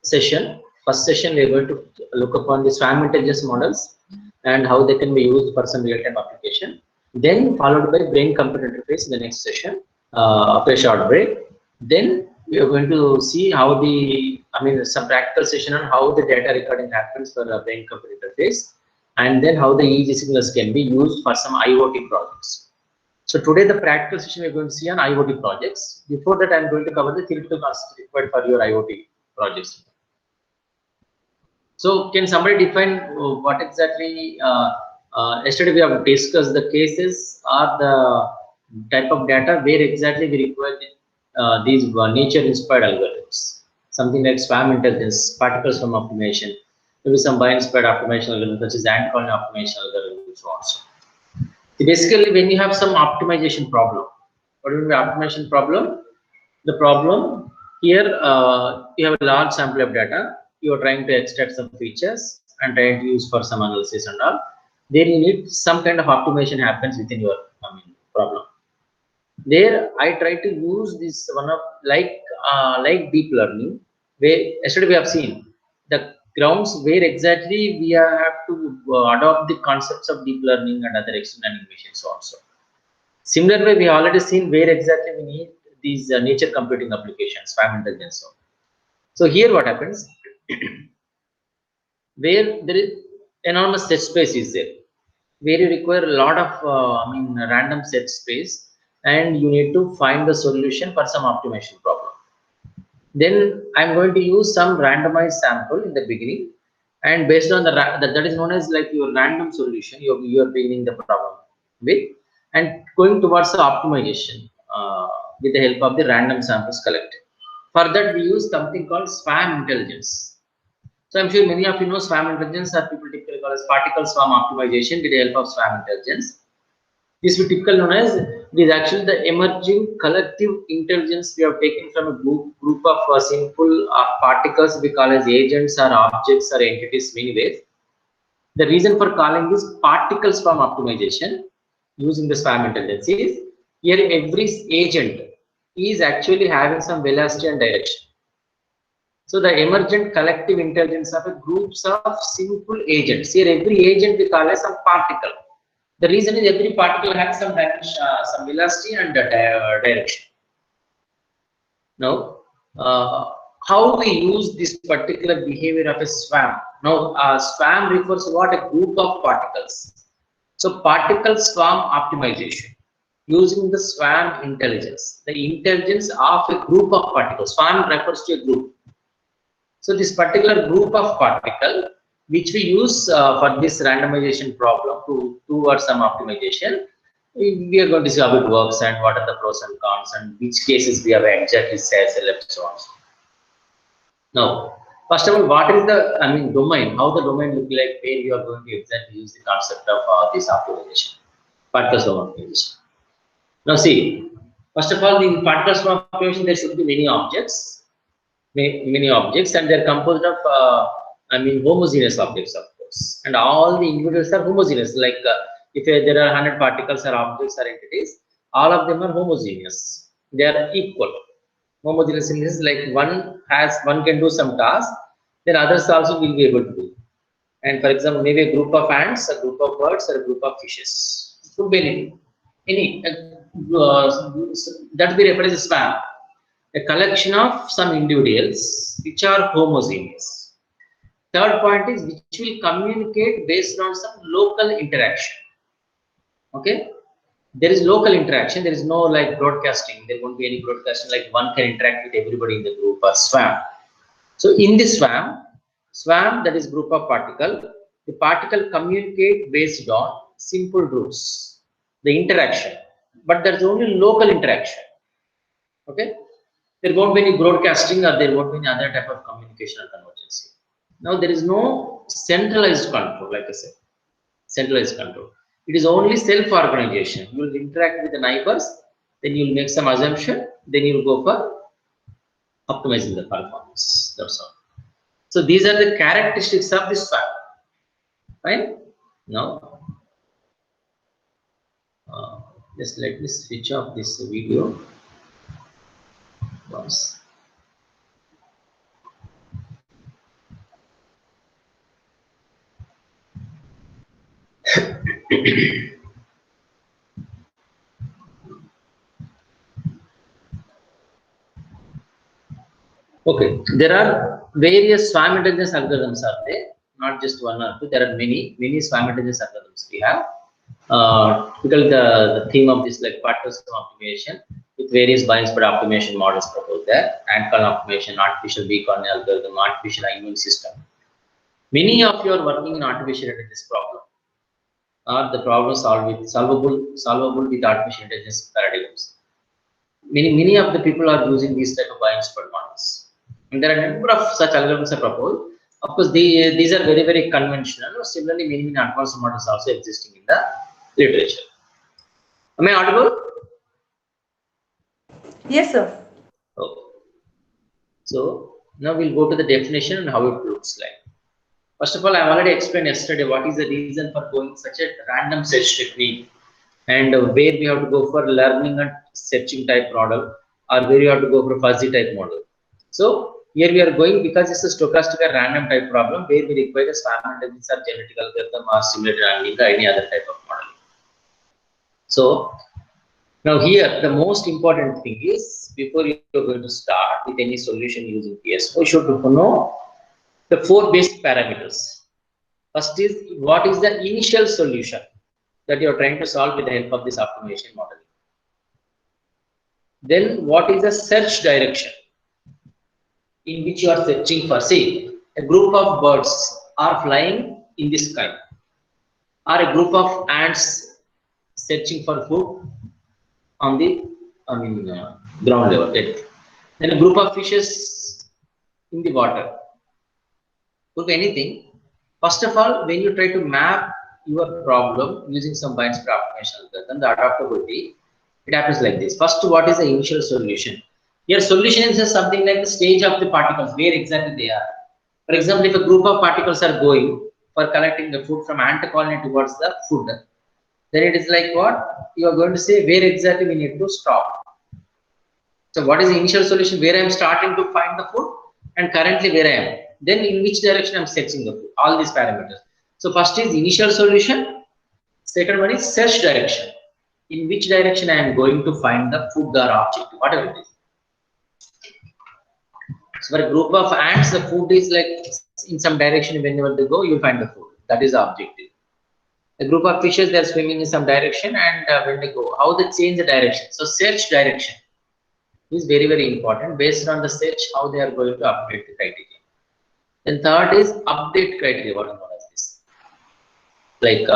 Session. First session, we are going to look upon the SWAM intelligence models and how they can be used for some real-time application. Then followed by brain-computer interface in the next session after a short break. Then we are going to see how some practical session on how the data recording happens for a brain-computer interface, and then how the EEG signals can be used for some IoT projects. So today the practical session we're going to see on IoT projects. Before that, I'm going to cover the theoretical concepts required for your IoT projects. So can somebody define what exactly, yesterday we have discussed the cases or the type of data where exactly we require these nature inspired algorithms. Something like SWAM intelligence, particle swarm optimization, maybe some bio-inspired optimization algorithms such as ant colony optimization algorithms also. Basically, when you have some optimization problem, what is the optimization problem? The problem here, you have a large sample of data. You are trying to extract some features and trying to use for some analysis and all. Then you need some kind of optimization happens within your problem. There, I try to use this one of like deep learning. Where yesterday we have seen the grounds where exactly we have to adopt the concepts of deep learning and other external learning machines also. Similar way, we have already seen where exactly we need these nature computing applications, SWAM intelligence. So here what happens, where there is enormous set space is there, where you require a lot of random set space, and you need to find the solution for some optimization problem. Then I'm going to use some randomized sample in the beginning, and based on that is known as like your random solution you are beginning the problem with, and going towards the optimization with the help of the random samples collected. For that we use something called SWAM intelligence. So I'm sure many of you know SWAM intelligence, or people typically call as particle swarm optimization with the help of SWAM intelligence. This is typically known as, it is actually the emerging collective intelligence we have taken from a group of simple particles we call as agents or objects or entities many ways. The reason for calling this particle swarm optimization using the SWAM intelligence is, here every agent is actually having some velocity and direction. So the emergent collective intelligence of a groups of simple agents. Here every agent we call as some particle. The reason is every particle has some dimension, some velocity and direction. Now, how we use this particular behavior of a SWAM? Now, SWAM refers to what? A group of particles. So, particle swarm optimization using the SWAM intelligence, the intelligence of a group of particles. SWAM refers to a group. So, this particular group of particle, which we use for this randomization problem towards some optimization, we are going to see how it works and what are the pros and cons and which cases we have exactly selected, so on. Now, first of all, what is the domain? How the domain look like where you are going to exactly use the concept of this optimization, particle swarm optimization. Now, see, first of all, in particle swarm optimization there should be many objects, and they're composed of homogeneous objects, of course, and all the individuals are homogeneous. Like if there are 100 particles or objects or entities, all of them are homogeneous. They are equal. Homogeneous is like one can do some task, then others also will be able to do. And for example, maybe a group of ants, a group of birds, or a group of fishes. It could be any that we refer as a SWAM. A collection of some individuals which are homogeneous. Third point is which will communicate based on some local interaction. Okay, there is local interaction. There is no like broadcasting. There won't be any broadcasting like one can interact with everybody in the group or SWAM. So in this SWAM, that is group of particle, the particle communicate based on simple rules, the interaction, but there is only local interaction. Okay. There won't be any broadcasting or there won't be any other type of communication or convergence. Now there is no centralized control, like I said, centralized control. It is only self-organization. You will interact with the neighbors, then you will make some assumption, then you will go for optimizing the performance. That's all. So these are the characteristics of this SWAM. Fine. Now, just let me switch off this video. Once. Okay, there are various swarm intelligence algorithms are there, not just one or two. There are many swarm intelligence algorithms we have. Typically, the theme of this like pattern optimization with various bias spread optimization models proposed there, and column optimization, artificial weak cornea algorithm, artificial immune system. Many of you are working in artificial intelligence problem, or the problem solvable with artificial intelligence paradigms. Many of the people are using these type of bias spread models. And there are a number of such algorithms are proposed. Of course, these are very conventional. Similarly, many advanced models also existing in the literature. Am I audible? Yes, sir. Okay. So now we'll go to the definition and how it looks like. First of all, I already explained yesterday what is the reason for going such a random search technique, and where we have to go for learning and searching type model, or where you have to go for fuzzy type model. So here we are going because it's a stochastic or random type problem where we require a swarm intelligence or genetic algorithm or simulated learning or any other type of model. So now here the most important thing is, before you are going to start with any solution using PSO, you should know the four basic parameters. First is, what is the initial solution that you are trying to solve with the help of this optimization model. Then what is the search direction in which you are searching for? Say, a group of birds are flying in the sky, or a group of ants searching for food on the ground level. Then a group of fishes in the water. Could be anything. First of all, when you try to map your problem using some bias spread optimization algorithm, the adaptability, it happens like this. First, what is the initial solution? Your solution is something like the stage of the particles, where exactly they are. For example, if a group of particles are going for collecting the food from ant colony towards the food, then it is like what? You are going to say where exactly we need to stop. So what is the initial solution? Where I am starting to find the food, and currently where I am. Then in which direction I am searching the food. All these parameters. So first is initial solution. Second one is search direction. In which direction I am going to find the food or object, whatever it is. So for a group of ants, the food is like in some direction. Whenever they go, you find the food. That is the objective. A group of fishes, they are swimming in some direction, and when they go, how they change the direction. So search direction is very important. Based on the search, how they are going to update the criteria. Then third is update criteria. What is known as this? Like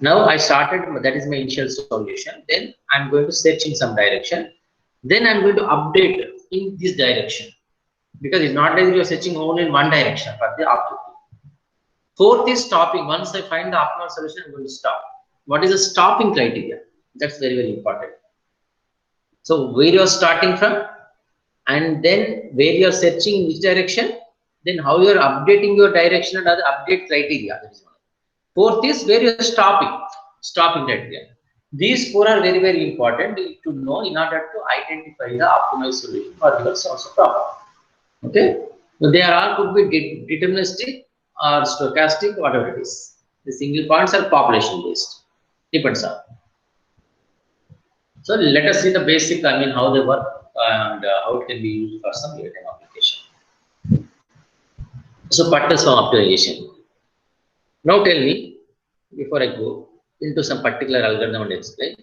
now I started, that is my initial solution. Then I'm going to search in some direction. Then I'm going to update in this direction, because it's not like you're searching only in one direction for the objective. Fourth is stopping. Once I find the optimal solution, I'm going to stop. What is the stopping criteria? That's very important. So where you're starting from, and then where you're searching in which direction, then how you're updating your direction and other update criteria. That is one. Fourth is where you're stopping criteria. These four are very important to know in order to identify the optimized solution for your source of problem. Okay, so they are all could be deterministic or stochastic, whatever it is. The single points are population based. Depends on. So let us see the basic, how they work and how it can be used for some real-time application. So pattern swarm optimization. Now tell me, before I go into some particular algorithm and explain,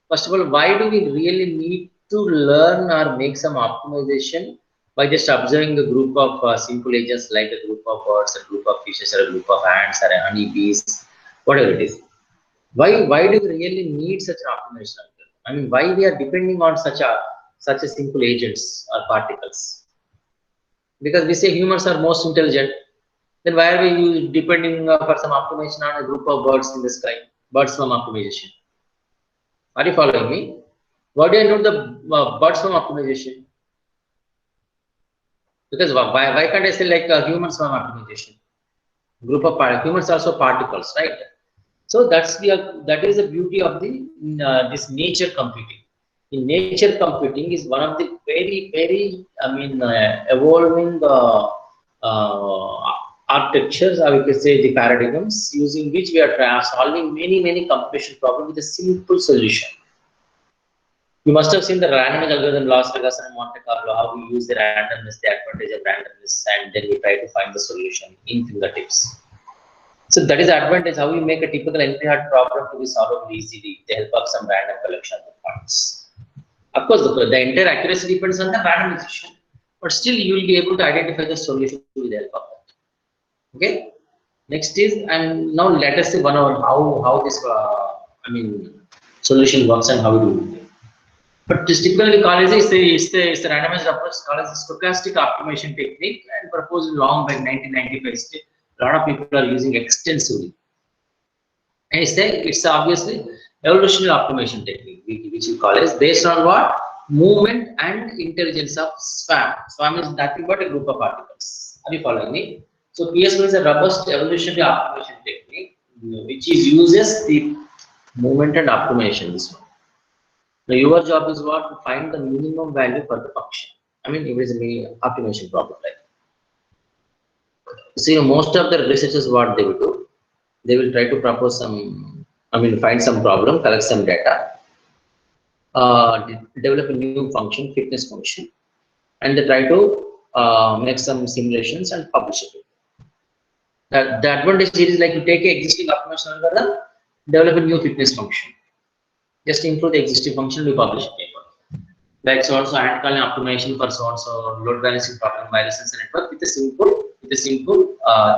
first of all, why do we really need to learn or make some optimization by just observing a group of simple agents like a group of birds, a group of fishes, or a group of ants, or honeybees, whatever it is? Why do we really need such an optimization? Why we are depending on such a simple agents or particles? Because we say humans are most intelligent. Then why are we depending for some optimization on a group of birds in the sky? Bird swarm optimization. Are you following me? Why do I know the bird swarm optimization? Because why can't I say like a human swarm optimization? Group of humans also particles, right? So that is the beauty of the this nature computing. in nature computing is one of the very evolving architectures, or we could say the paradigms, using which we are solving many computation problems with a simple solution. You must have seen the randomness algorithm, Las Vegas and Monte Carlo, how we use the randomness, the advantage of randomness, and then we try to find the solution in fingertips. So that is the advantage, how we make a typical NP-hard problem to be solved easily with the help of some random collection of points. Of course, the entire accuracy depends on the randomization, but still you will be able to identify the solution with the help of that. Okay. Next is, and now let us see one on how this solution works and how we do it. But this typically called is the randomized approach called as a stochastic optimization technique and proposed long by 1995. A lot of people are using extensively. And it's obviously evolutionary optimization technique, which we call is based on what? Movement and intelligence of swarm. Swarm is nothing but a group of particles. Are you following me? So PSO is a robust evolutionary optimization technique, which uses the movement and optimization. This one. Now your job is what? To find the minimum value for the function. I mean, it is an optimization problem, right? See, most of the researchers, what they will do, they will try to propose some, find some problem, collect some data, develop a new function, fitness function, and they try to make some simulations and publish it. The advantage is like you take an existing optimization algorithm, develop a new fitness function. Just improve the existing function, we publish a paper. Like so-and-so hand-calling optimization for so-and-so load balancing problem by the sensor network with a simple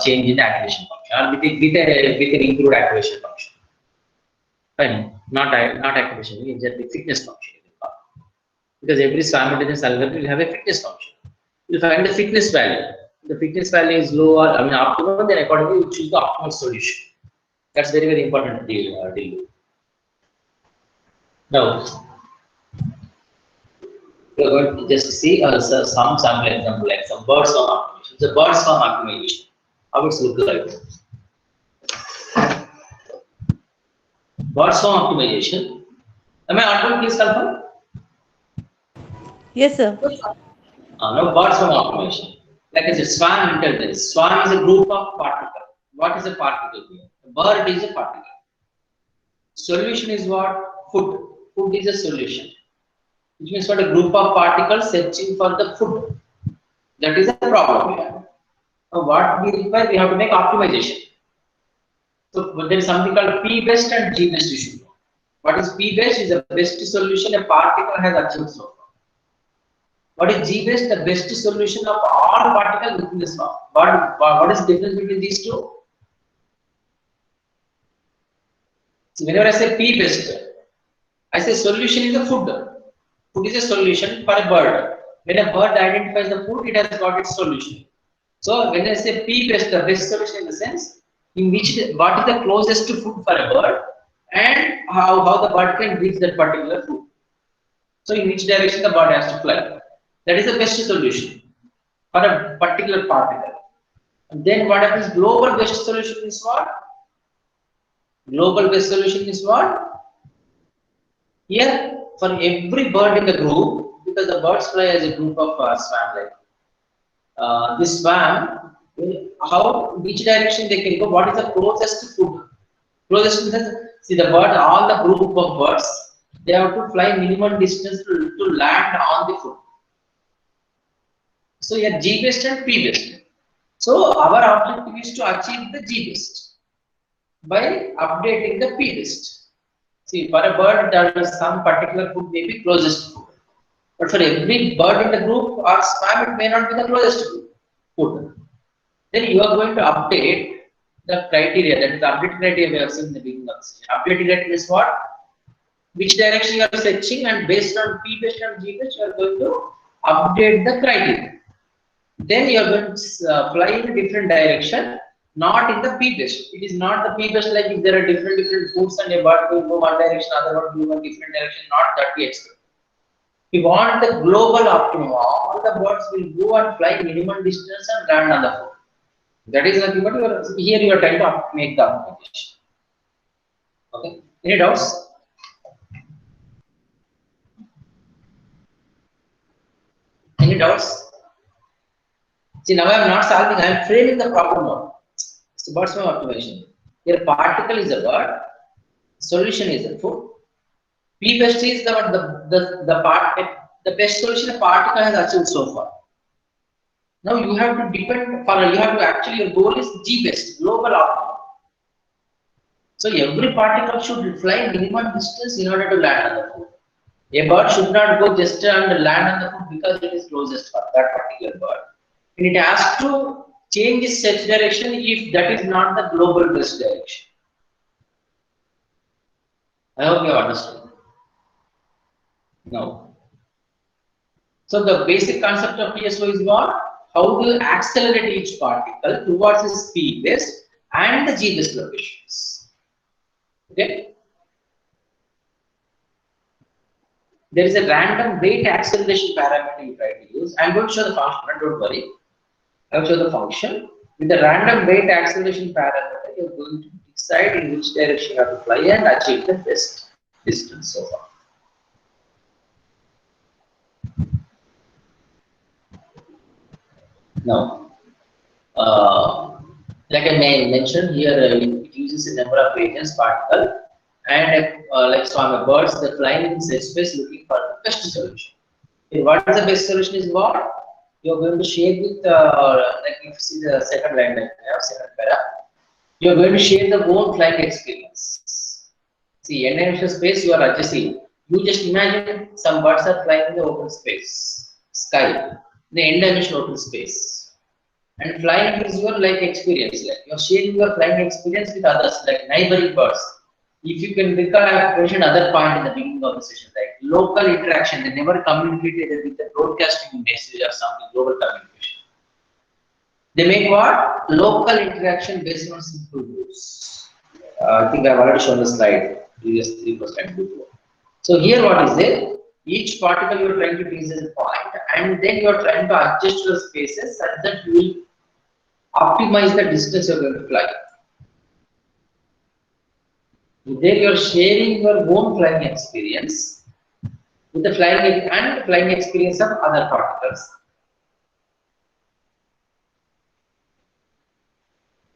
change in the activation function, or with an improved activation function. Fine, not activation, it's just the fitness function. Because every swarm intelligence algorithm will have a fitness function. You'll find the fitness value. The fitness value is low or optimal, then accordingly you choose the optimal solution. That's very important deal. Now, we are going to just see some sample example, like some bird swarm optimization. The bird swarm optimization, how it's look like. Bird swarm optimization. Am I audible? Please confirm. Yes, sir. Now, bird swarm optimization. Like I said, swarm intelligence. Swarm is a group of particles. What is a particle here? A bird is a particle. Solution is what? Food. Food is a solution. Which means what? A group of particles searching for the food. That is a problem we have. Now, what we require, we have to make optimization. So there is something called P-best and G-best issue. What is P-best? Is the best solution a particle has achieved so far. What is G-best? The best solution of all particles within the swarm. What is the difference between these two? So whenever I say P-best, I say solution is a food. Food is a solution for a bird. When a bird identifies the food, it has got its solution. So when I say P-best, the best solution in the sense in which what is the closest to food for a bird and how the bird can reach that particular food. So in which direction the bird has to fly. That is the best solution for a particular particle. And then what happens? Global best solution is what? Global best solution is what? Here, for every bird in the group, because the birds fly as a group of swarm, like this swarm, which direction they can go? What is the closest food? Closest to the, see the bird, all the group of birds, they have to fly minimum distance to land on the food. So here G-best and P-best. So our objective is to achieve the G-best by updating the P-best. See, for a bird, there is some particular food may be closest food. But for every bird in the group or swarm, it may not be the closest food. Then you are going to update the criteria, that is the update criteria we have seen in the beginning of the session. Update criteria is what? Which direction you are searching, and based on P-best and G-best, you are going to update the criteria. Then you are going to fly in a different direction, not in the P-best. It is not the P-best like if there are different foods and a bird will go one direction, other one will go different direction, not that we expect. We want the global optimum. All the birds will go and fly minimum distance and land on the food. That is nothing but here you are trying to make the optimization. Okay. Any doubts? Any doubts? See, now I am not solving, I am framing the problem now. It's about some optimization. Here, particle is a bird, solution is a food. P best is the best solution a particle has achieved so far. Now you have to depend for you have to actually your goal is G best, global optimum. So every particle should fly minimum distance in order to land on the food. A bird should not go just and land on the food because it is closest for that particular bird. And it has to change its search direction if that is not the global best direction. I hope you have understood. Now, so the basic concept of PSO is what? How to accelerate each particle towards its P best and the G best locations. Okay. There is a random weight acceleration parameter you try to use. I'm going to show the function, don't worry. I'll show the function. With the random weight acceleration parameter, you're going to decide in which direction you have to fly and achieve the best distance so far. Now, like I mentioned here, it uses a number of variance particle and like swarm of birds that fly in space looking for the best solution. Okay, what is the best solution is what? You are going to share with like if you see the second line, like second para, you are going to share the own flying experience. See, n-dimensional space you are adjusting. You just imagine some birds are flying in the open space, sky, the n-dimensional open space. And flying is your like experience, like you're sharing your flying experience with others, like neighboring birds. If you can recall, I have mentioned another point in the beginning of the session, like local interaction. They never communicated with the broadcasting message or something, global communication. They make what? Local interaction based on simple rules. I think I've already shown the slide previously before. So here what is there? Each particle you are trying to reach a point, and then you are trying to adjust your spaces such that you will optimize the distance you are going to fly. There you are sharing your own flying experience with the flying experience of other particles,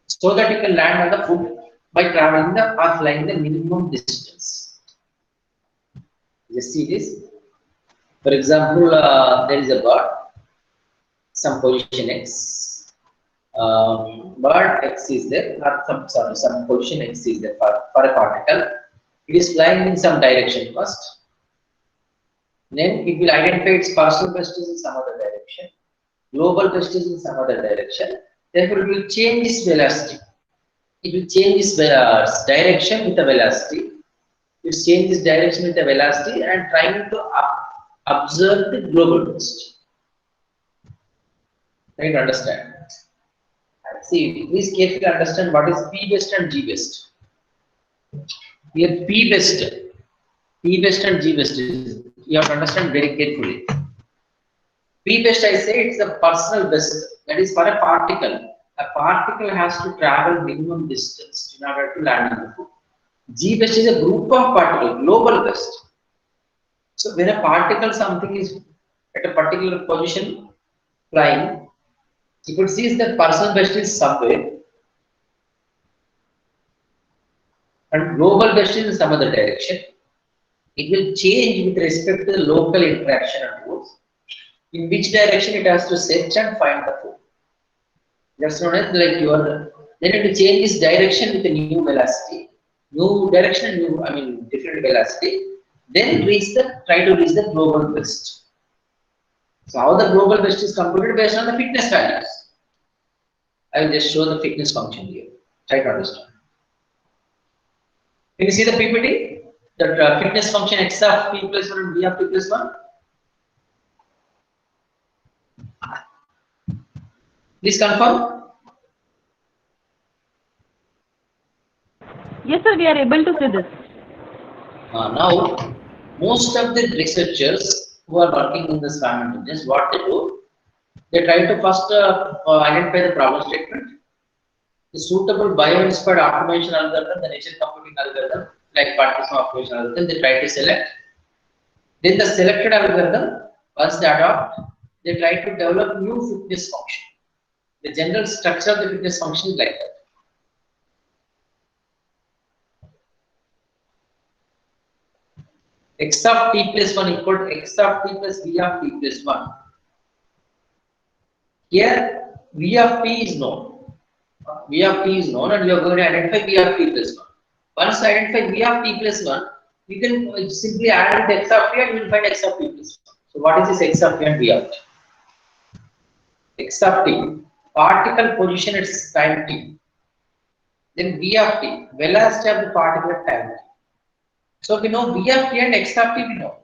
so that you can land on the food by traveling or flying the minimum distance. Just see this. For example, there is a bird, some position x. Bird x is there, not some position x is there for a particle. It is flying in some direction first. Then it will identify its personal best in some other direction, global best in some other direction. Therefore, it will change its velocity. It will change its direction with the velocity. It will change its direction with the velocity and trying to observe the global best. Try to understand. See, please carefully understand what is P best and G best. Here, P best and G best is, you have to understand very carefully. P best, I say, it's a personal best. That is for a particle. A particle has to travel minimum distance in order to land on the food. G best is a group of particles, global best. So when a particle something is at a particular position flying, you could see that personal best is somewhere and global best is in some other direction. It will change with respect to the local interaction and rules, in which direction it has to search and find the food. That's known as like then it will change its direction with a new velocity, new direction, different velocity, then try to reach the global best. So how the global best is computed based on the fitness values. I will just show the fitness function here. Try to understand. Can you see the PPT? The fitness function x of p plus 1 and b of p plus 1. Please confirm. Yes, sir, we are able to see this. Now, most of the researchers who are working in this SWAM intelligence, what they do, they try to first identify the problem statement, the suitable bio-inspired optimization algorithm, the nature computing algorithm, like partition optimization algorithm, they try to select. Then the selected algorithm, once they adopt, they try to develop new fitness function. The general structure of the fitness function is like that. X of t plus 1 equal to x of t plus v of t plus 1. Here, v of t is known. V of t is known, and you are going to identify v of t plus 1. Once identify v of t plus 1, you can simply add with x of t and you will find x of t plus 1. So, what is this x of t and v of t? X of t, particle position at time t. Then v of t, velocity of the particle at time t. So, we know v of t and x of t we know.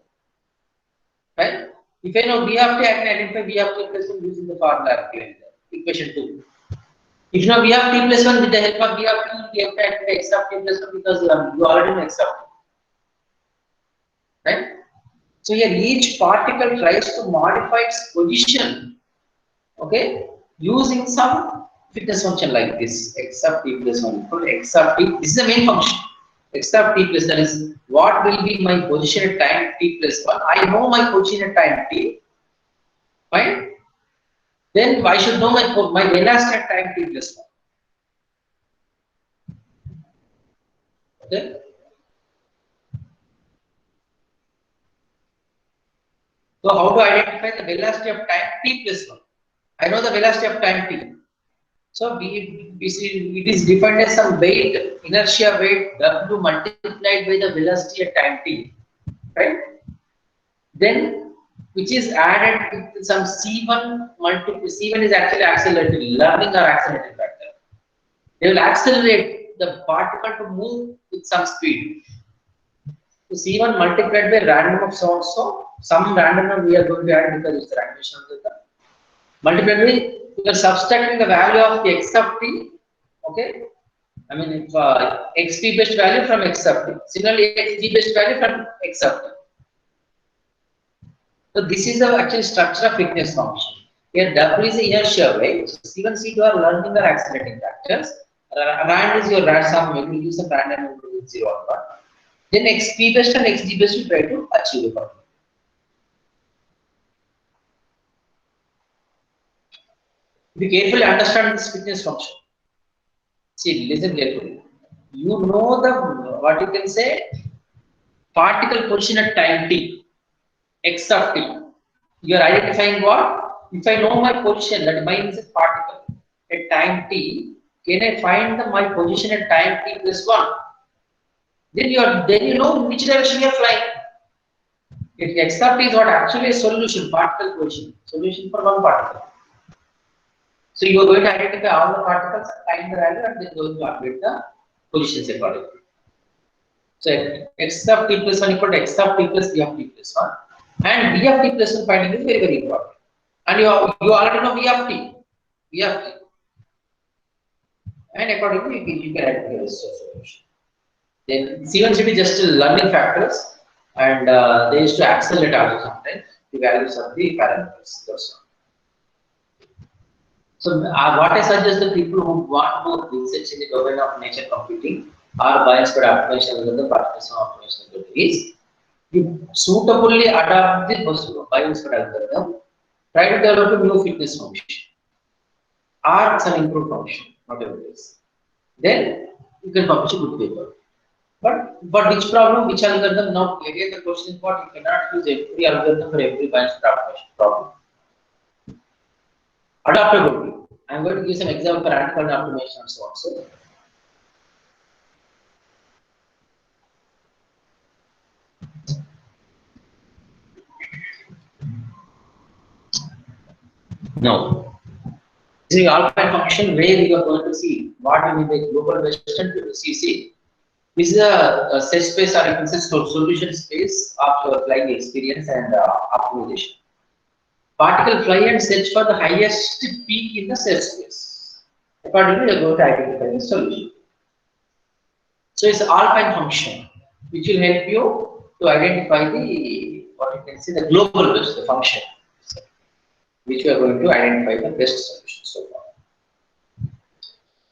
Right? If I know v of t, I can identify v of t plus 1 using the formula given there, equation 2. If you know v of t plus 1 with the help of v of t, you have to identify x of t plus 1 because you already know x of t. Right? So, here each particle tries to modify its position, okay, using some fitness function like this, x of t plus 1 equal to x of t. This is the main function. X of t plus, that is what will be my position at time t plus 1. I know my position at time t, fine. Then I should know my velocity at time t plus 1. Okay. So how to identify the velocity of time t plus 1? I know the velocity of time t. So we see it is defined as some weight, inertia weight W multiplied by the velocity at time t, right? Then which is added with some C1 C1 is actually accelerating, learning or accelerating factor. They will accelerate the particle to move with some speed. So C1 multiplied by random of so and so, some random we are going to add because it's the randomization of the multiplied by, you are subtracting the value of the x of t, okay? I mean, if x t best value from x of t, similarly x t best value from x of t. So this is the actual structure of fitness function. Here W is the inertia weight, C1, C2 are learning or accelerating factors. Rand is your sum, you will use some random with 0 or 1. Then x p best and x d best you try to achieve the problem. If you carefully understand this fitness function, see, listen carefully. You know the, what you can say, particle position at time t, x of t. You are identifying what? If I know my position, that mine is a particle at time t, can I find my position at time t plus 1? Then you know which direction you are flying. If x of t is what actually a solution, particle position, solution for one particle. So you are going to identify all the particles, find the value, and then going to update the positions accordingly. So x of t plus 1 equal to x of t plus v of t plus 1, and v of t plus 1 finding is very, very important. And you already know v of t, and accordingly you can identify the solution. Then C1 C2 just learning factors, and they used to accelerate also sometimes the values of the parameters. That's all. So what I suggest the people who want to research in the domain of nature computing or bias-code optimization algorithm, partition optimization algorithm is you suitably adapt the bias-code algorithm, try to develop a new fitness function or some improved function, whatever it is. Then you can publish a good paper. But which problem, which algorithm? Now again the question is what you cannot use every algorithm for every bias-code optimization problem. Adaptability. I am going to give some example for random optimization and so on. So, now, this is the Alpine function where you are going to see what will be the global western CC. This is a set space or you can say solution space of your flying experience and optimization. Particle fly and search for the highest peak in the set space. Accordingly, you are going to identify the solution. So it's an Alpine function which will help you to identify the what you can say the global best, the function, which we are going to identify the best solution so far.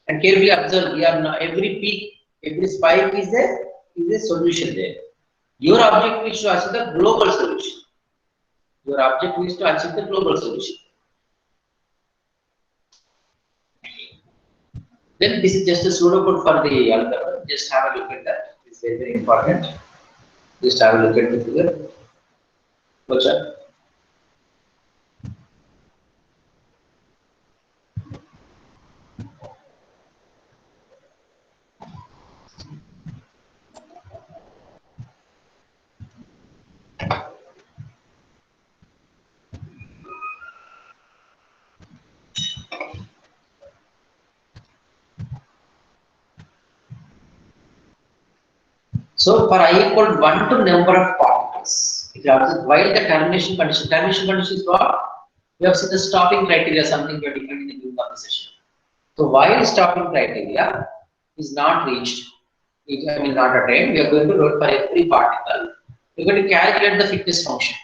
And carefully observe, we are now every peak, every spike is a solution there. Your objective is to achieve the global solution. Your objective is to achieve the global solution. Then this is just a pseudocode for the algorithm. Just have a look at that. It's very, very important. Just have a look at the figure. Gotcha. So for I equal 1 to number of particles, if you have while the termination condition is what? We have seen the stopping criteria, something we are defined in the beginning of the session. So while stopping criteria is not reached, I mean not attained, we are going to load for every particle. We are going to calculate the fitness function.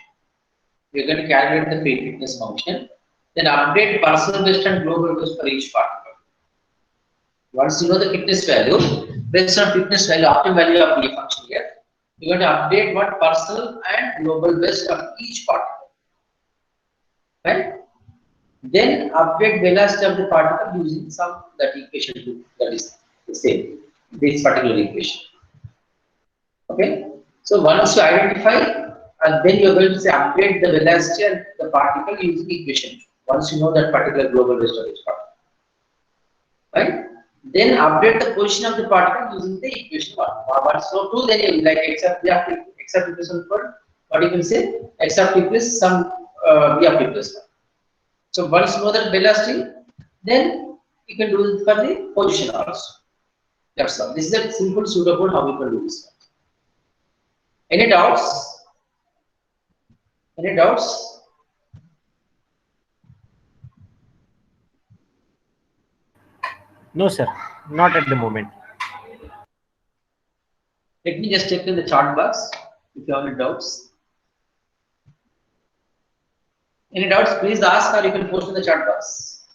We are going to calculate the fitness function, then update personal best and global best for each particle. Once you know the fitness value, based on fitness value, optimum value of the function here, you're going to update what personal and global best of each particle. Right? Then update velocity of the particle using some that equation that is the same, this particular equation. Okay. So once you identify, and then you're going to say update the velocity of the particle using equation. Once you know that particular global best of each particle. Right? Then update the position of the particle using the equation 1. Once you know 2, then you like except equation 1, what you can say except equals some v of t plus 1. So once you know that velocity, then you can do it for the position also. That's all. This is a simple pseudocode how we can do this. Any doubts? Any doubts? No, sir, not at the moment. Let me just check in the chat box if you have any doubts. Any doubts, please ask or you can post in the chat box.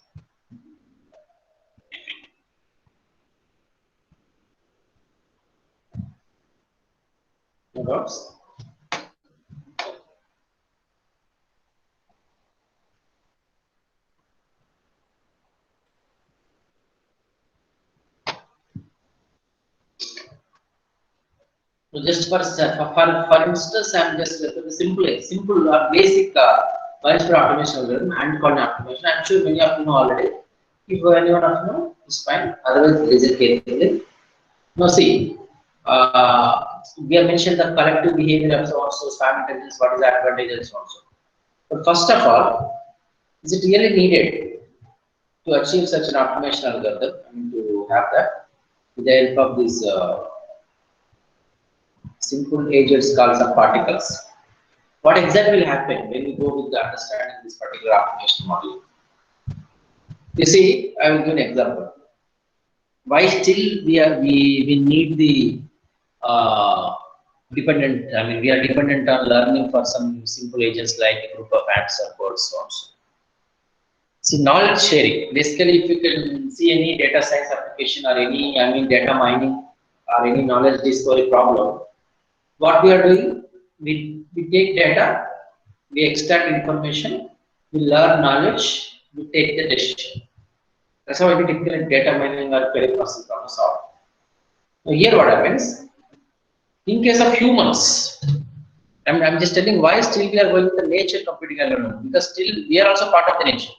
No doubts? So just for instance, I'm just simple basic widespread automation algorithm and called automation. I'm sure many of you know already. If anyone of you know, it's fine. Otherwise, listen carefully. Now see, we have mentioned the collective behavior of also spam intelligence. What is the advantages also? But first of all, is it really needed to achieve such an automation algorithm? I mean, to have that with the help of these simple agents called some particles. What exactly will happen when we go with the understanding this particular automation model? You see, I will give an example. Why still we need the dependent? I mean, we are dependent on learning for some simple agents like a group of ants or birds also. See, knowledge sharing. Basically, if you can see any data science application or any, data mining or any knowledge discovery problem, what we are doing, we take data, we extract information, we learn knowledge, we take the decision. That's how we typically data mining or query processing problem solve. Now here what happens, in case of humans, I'm just telling why still we are going with the nature computing algorithm, because still we are also part of the nature.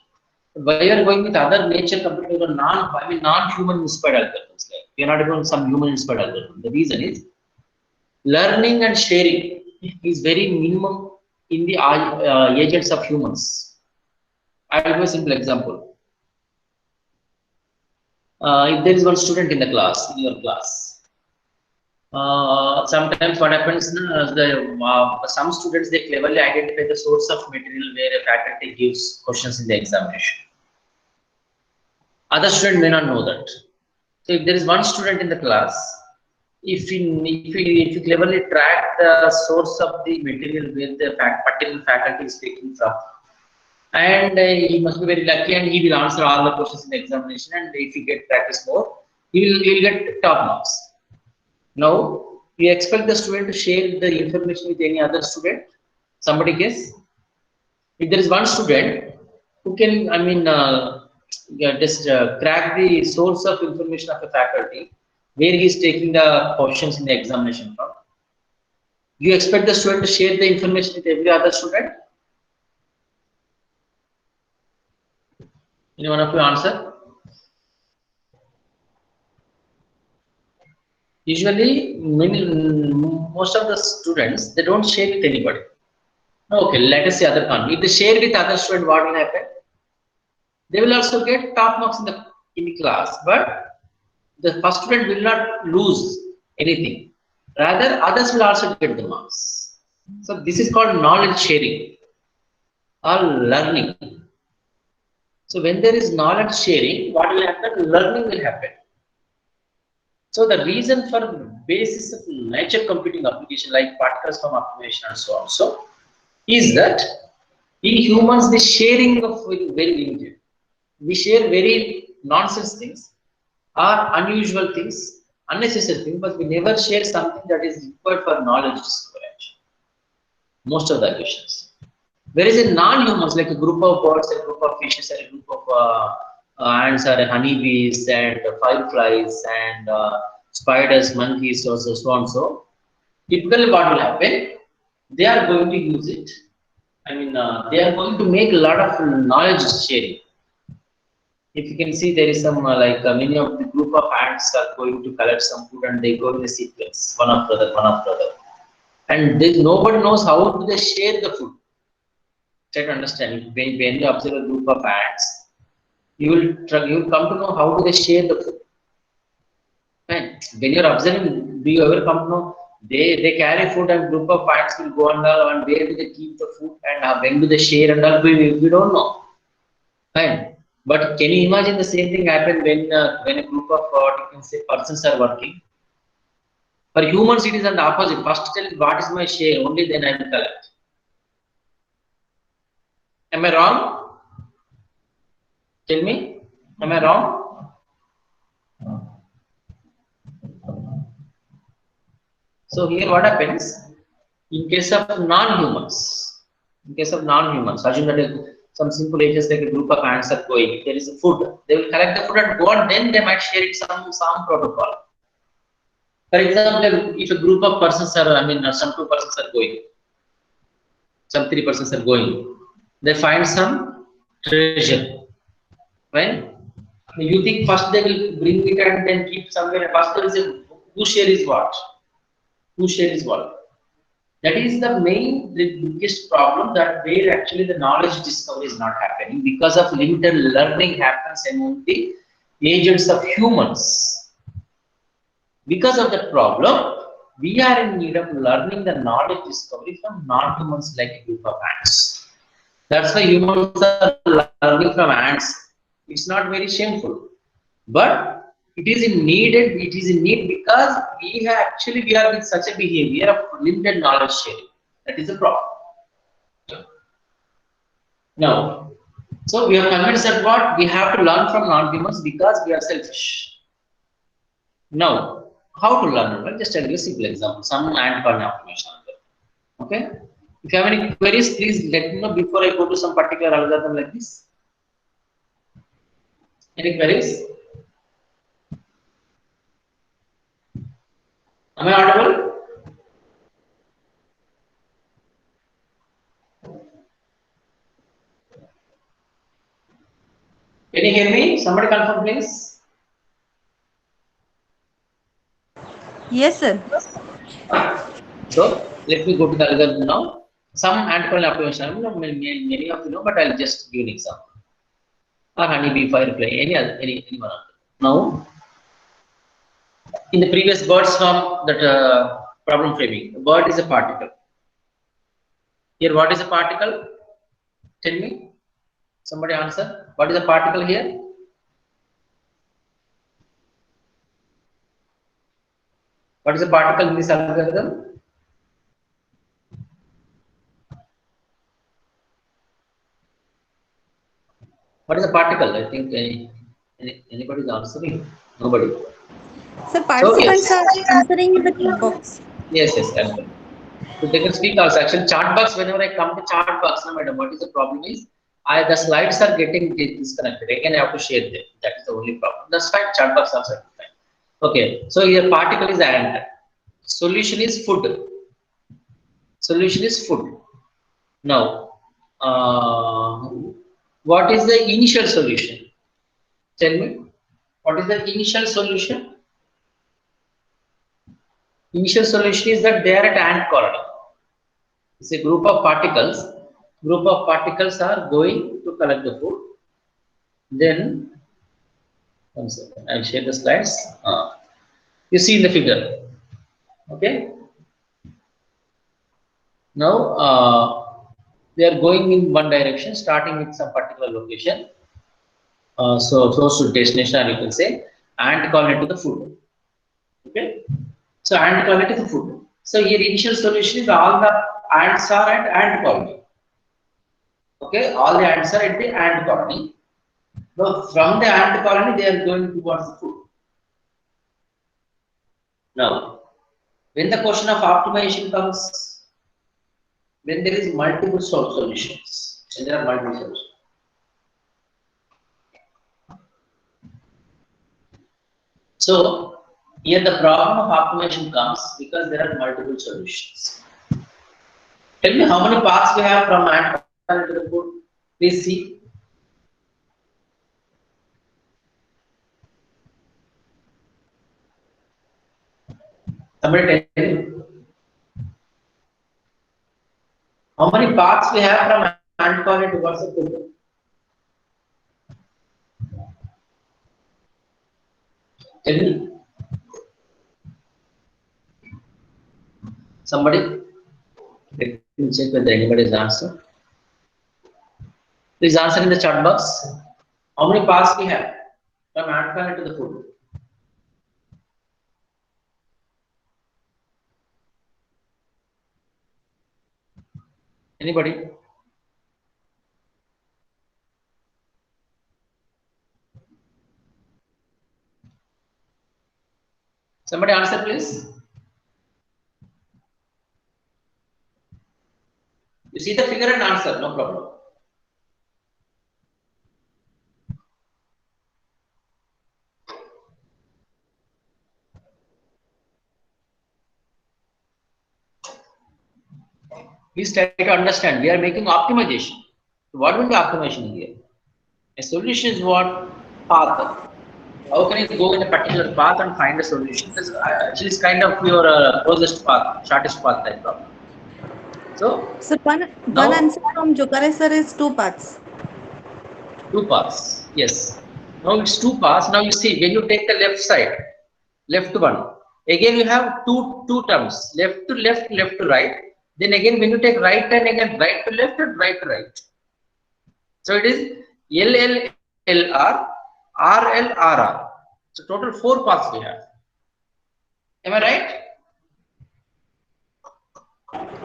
But why we are going with other nature computing or non-human inspired algorithms, like we are not even some human inspired algorithm. The reason is learning and sharing is very minimum in the agents of humans. I will give a simple example. If there is one student in the class, in your class, sometimes what happens, some students, they cleverly identify the source of material where a faculty gives questions in the examination. Other student may not know that. So if there is one student in the class, if you cleverly track the source of the material where the particular faculty is taking from, and he must be very lucky and he will answer all the questions in the examination, and if he get practice more, he will get top marks. Now, you expect the student to share the information with any other student? Somebody guess? If there is one student who can, just crack the source of information of a faculty where he is taking the questions in the examination from, you expect the student to share the information with every other student? Any one of you answer? Usually, most of the students, they don't share with anybody. Okay, let us see other one. If they share with other student, what will happen? They will also get top marks in the class, but the first student will not lose anything. Rather, others will also get the marks. So this is called knowledge sharing or learning. So when there is knowledge sharing, what will happen? Learning will happen. So the reason for basis of nature computing application like particles from optimization and so on, so is that in humans the sharing of very limited. We share very nonsense things or unusual things, unnecessary things, but we never share something that is required for knowledge discovery. Most of the occasions. Whereas in non-humans, like a group of birds, a group of fishes, a group of ants, or honeybees, and fireflies, and spiders, monkeys, so on. So, typically, what will happen? They are going to use it. They are going to make a lot of knowledge sharing. If you can see, there is some many of the group of ants are going to collect some food, and they go in a sequence, one after other, and nobody knows how do they share the food. Try to understand. When you observe a group of ants, you will come to know how do they share the food. Right? When you're observing, do you ever come to know they carry food and group of ants will go and all, and where do they keep the food and when do they share and all? We don't know. Right? But can you imagine the same thing happen when a group of you can say persons are working? For humans, it is an opposite. First, tell what is my share. Only then I will collect. Am I wrong? Tell me. Am I wrong? So here what happens in case of non-humans? In case of non-humans, assume that some simple ages like a group of ants are going. If there is a food, they will collect the food and go, and then they might share it some protocol. For example, if a group of persons are, some 2 persons are going, some 3 persons are going, they find some treasure, right? You think first they will bring it and then keep somewhere. First they will say, who share is what? Who share is what? That is the biggest problem, that where actually the knowledge discovery is not happening because of limited learning happens among the agents of humans. Because of that problem, we are in need of learning the knowledge discovery from non-humans like a group of ants. That's why humans are learning from ants. It's not very shameful, but it is in needed. It is in need because we are with such a behavior of limited knowledge sharing. That is the problem. Now, so we are convinced that what we have to learn from non-humans because we are selfish. Now, how to learn? Well, just tell you a simple example. Some ant colony optimization. Okay. If you have any queries, please let me know before I go to some particular algorithm like this. Any queries? Am I audible? Can you hear me? Somebody confirm, please. Yes, sir. So let me go to the algorithm now. Some ant colony optimization, many of you know, but I'll just give an example. Or honeybee, firefly, any one of them. Now, in the previous birds from that problem framing, the bird is a particle. Here, what is a particle? Tell me. Somebody answer. What is a particle here? What is a particle in this algorithm? What is a particle? I think anybody is answering. Nobody. So So participants yes, are answering in the chat box. yes, yes. So they can speak also. Actually, chat box, whenever I come to chat box, no madam, what is the problem is, the slides are getting disconnected. Again, I have to share them. That is the only problem. That's fine. Chat box also fine. Okay. So here particle is and. Solution is food. Solution is food. Now, what is the initial solution? Tell me. What is the initial solution? Initial solution is that they are at ant colony. It's a group of particles. Group of particles are going to collect the food. Then, one second, I'll share the slides. You see in the figure. Okay. Now, they are going in one direction, starting with some particular location. So close to destination, you can say, ant colony to the food. Okay. So ant colony to the food. So here initial solution is all the ants are at ant colony. Okay, all the ants are at the ant colony. Now from the ant colony, they are going towards the food. Now, when the question of optimization comes, when there is multiple solutions, and there are multiple solutions. So here the problem of optimization comes because there are multiple solutions. Tell me how many paths we have from ant colony to the food. Please see. Somebody tell me. How many paths we have from ant colony towards the food? Tell me. Somebody? Let me check whether anybody has answered. Please answer in the chat box. How many paths we have from ant colony to the food? Anybody? Somebody answer, please. You see the figure and answer, no problem. Please try to understand. We are making optimization. What will be optimization here? A solution is what? Path. How can you go in a particular path and find a solution? This actually is kind of your closest path, shortest path type problem. So, So one answer from Jokare sir is two paths. Two paths. Yes. Now it's two paths. Now you see when you take the left side, left one. Again you have two terms, left to left, left to right. Then again when you take right turn again right to left and right to right. So it is LLLR, RLRR. So total 4 paths we have. Am I right?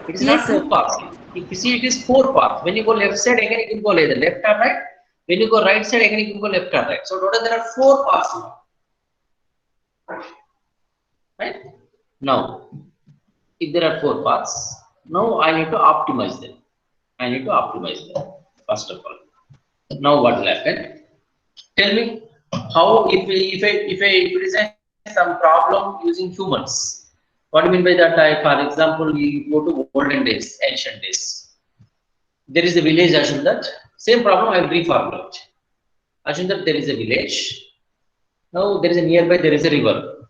It is Yes, not 4 paths. If you see it is 4 paths. When you go left side again you can go either left or right. When you go right side again you can go left or right. So total there are 4 paths now. Right? Now, if there are 4 paths, now I need to optimize them. I need to optimize them first of all. Now what will happen? Tell me how if it is some problem using humans. What do you mean by that? For example, you go to olden days, ancient days. There is a village, assume that. Same problem I will reformulate. Assume that there is a village. Now there is a nearby, there is a river.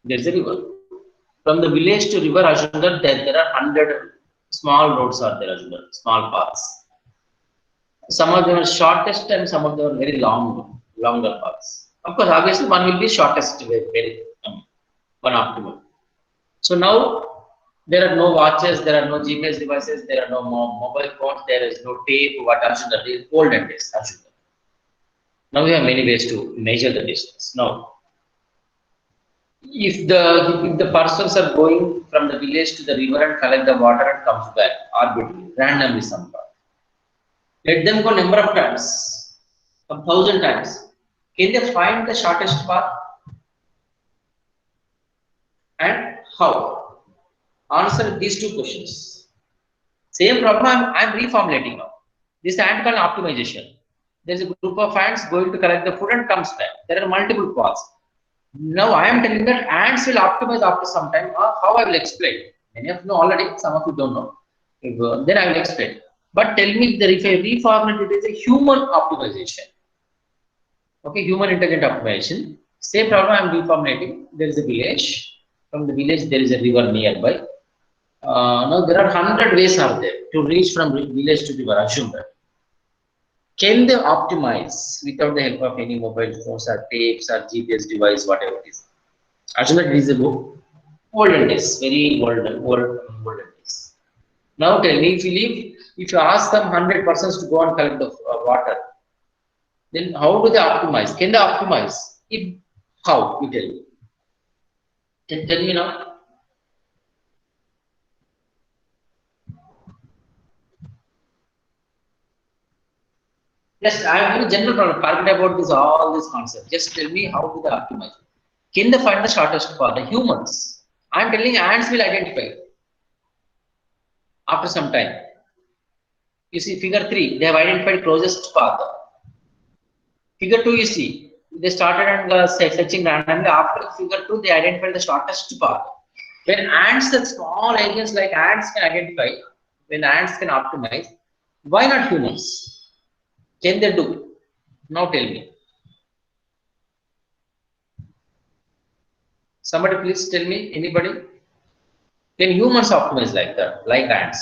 There is a river. From the village to river, assume that there are 100 small roads are there, assume that, small paths. Some of them are shortest and some of them are very longer paths. Of course, obviously one will be shortest, very one optimal. So now there are no watches, there are no GPS devices, there are no mobile phones, there is no tape, what else is that? Olden days. Now we have many ways to measure the distance. Now, if the persons are going from the village to the river and collect the water and comes back arbitrarily, randomly somehow, let them go number of times, 1,000 times. Can they find the shortest path? And how? Answer these two questions. Same problem I'm reformulating now. This is ant called optimization. There is a group of ants going to collect the food and comes back. There are multiple paths. Now I am telling that ants will optimize after some time. How I will explain? Many of you know already, some of you don't know. Then I will explain. But tell me if I reformulate it is a human optimization. Okay, human intelligent optimization. Same problem I am reformulating. There is a village. From the village there is a river nearby. Now there are 100 ways are there to reach from village to river. Assume that. Can they optimize without the help of any mobile phones or tapes or GPS device, whatever it is? Assume that it is a olden days, very olden days. Now tell me, if you ask them 100 persons to go and collect the water, then how do they optimize? Can they optimize? If how? You tell me. Tell me now. Yes, I have a general problem. Forget about this all this concept. Just tell me how do they optimize? Can they find the shortest path? The humans. I am telling ants will identify after some time. You see, figure 3, they have identified closest path. Figure 2, you see, they started and searching randomly. After figure 2, they identified the shortest path. When ants, that small agents like ants can identify, when ants can optimize, why not humans? Can they do? Now tell me. Somebody please tell me, anybody? Can humans optimize like that, like ants?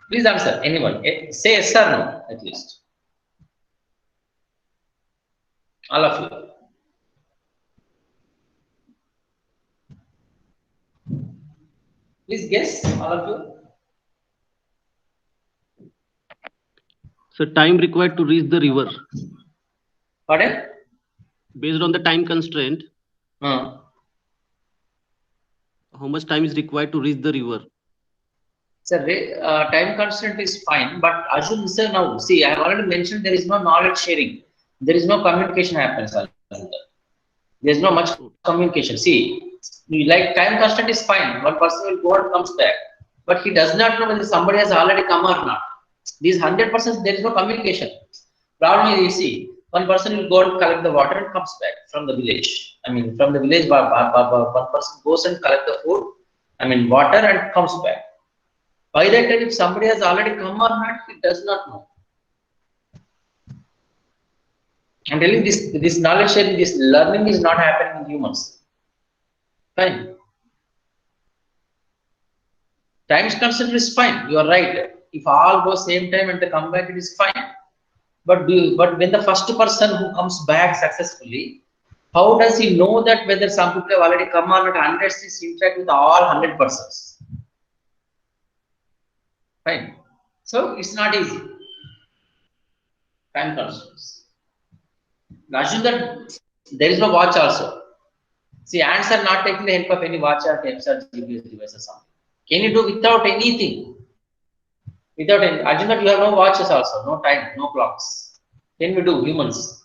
Please answer, anyone. Say yes or no, at least. All of you. Please guess, all of you. So time required to reach the river. Pardon? Based on the time constraint, Huh. how much time is required to reach the river? Sir, time constraint is fine, but assume, sir, now, see, I have already mentioned there is no knowledge sharing. There is no communication happens. There is no much communication. See, like time constraint is fine. One person will go and comes back, but he does not know whether somebody has already come or not. These 100%, there is no communication. Problem is, you see, one person will go and collect the water and comes back from the village. I mean, from the village, one person goes and collect the food, I mean, water and comes back. By that time, if somebody has already come or not, he does not know. I'm telling this knowledge sharing, this learning is not happening in humans. Fine. Time constraint is fine. You are right. If all go same time and they come back, it is fine. But when the first person who comes back successfully, how does he know that whether some people have already come or not unless he interact with all 100 persons? Fine. So it's not easy. Time constraints. Assume that there is no watch also. See, ants are not taking the help of any watch or tapes or GPS device or something. Can you do without anything? Without any, assume that you have no watches also, no time, no clocks. Can we do, humans?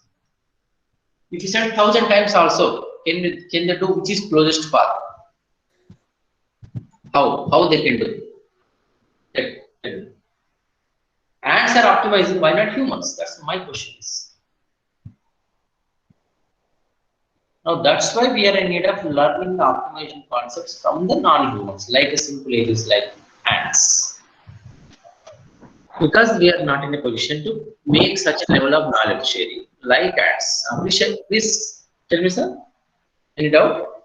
If you said 1,000 times also, can they do which is closest path? How they can do? Ants are optimizing, why not humans? That's my question. Now that's why we are in need of learning the optimization concepts from the non-humans, like a simple agents like ants. Because we are not in a position to make such a level of knowledge sharing like ants. Abhishek, please tell me, sir. Any doubt?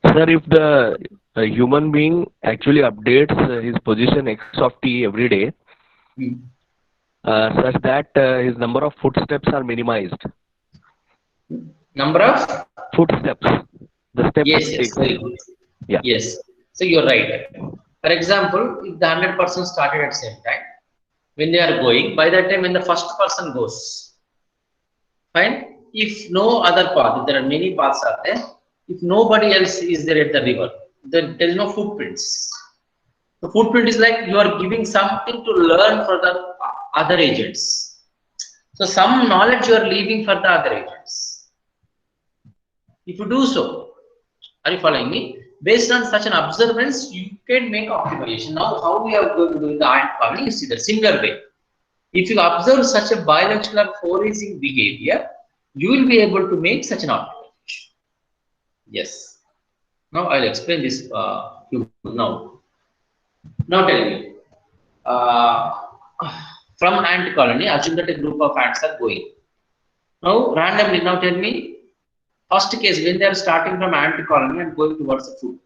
Sir, if the human being actually updates his position x of t every day, such that his number of footsteps are minimized. Number of footsteps. The steps yes, it yes, takes. very good. Yeah. Yes. So you're right. For example, if the 100 persons started at the same time, when they are going, by that time when the first person goes, fine. If no other path, if there are many paths are there, if nobody else is there at the river, then there is no footprints. The footprint is like you are giving something to learn for the other agents. So some knowledge you are leaving for the other agents. If you do so, are you following me? Based on such an observance, you can make optimization. Now, how we are going to do the ant colony? You see the similar way. If you observe such a biological or foraging behavior, you will be able to make such an optimization. Yes. Now I'll explain this now. Now tell me, from ant colony, assume that a group of ants are going. Now randomly, now tell me, first case when they are starting from ant colony and going towards the food.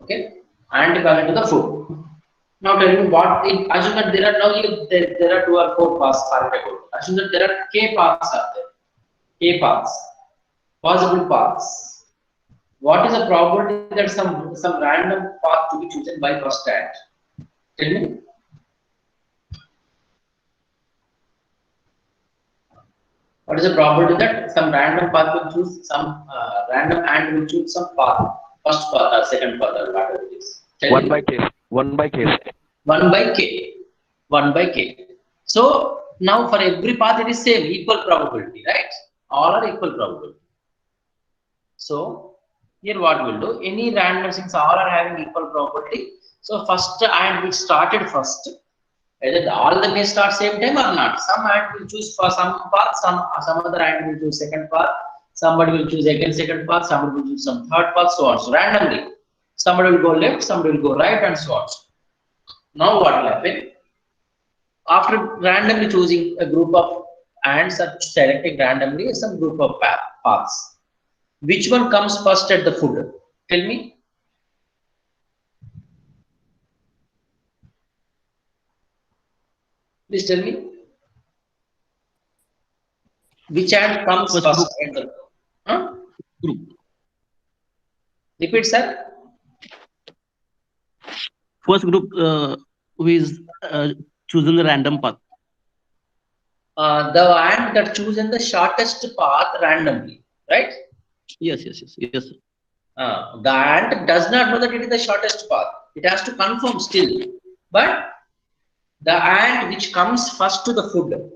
Okay, ant colony to the food. Now tell me what, assume that there are now there are 2 or 4 paths. Assume that there are k paths are there. K paths, possible paths. What is the probability that some random path to be chosen by first ant? Tell me. What is the probability that some random path will choose some random ant will choose some path, first path or second path or whatever it is? Tell 1 me. by k. 1 by k. 1 by k. 1 by k. So now for every path it is same, equal probability, right? All are equal probability. So here what we'll do, any random things all are having equal probability. So first ant which started first, either all the may start same time or not. Some ant will choose for some path, some other ant will choose second path, somebody will choose again second path, somebody will choose some third path, so on. So randomly, somebody will go left, somebody will go right, and so on. Now what will happen? After randomly choosing a group of ants or selecting randomly some group of paths, which one comes first at the food? Tell me. Please tell me. Which ant comes first at the Group. Repeat, sir. First group who is choosing a random path. The ant that chosen the shortest path randomly, right? Yes. The ant does not know that it is the shortest path. It has to confirm still. But the ant which comes first to the food,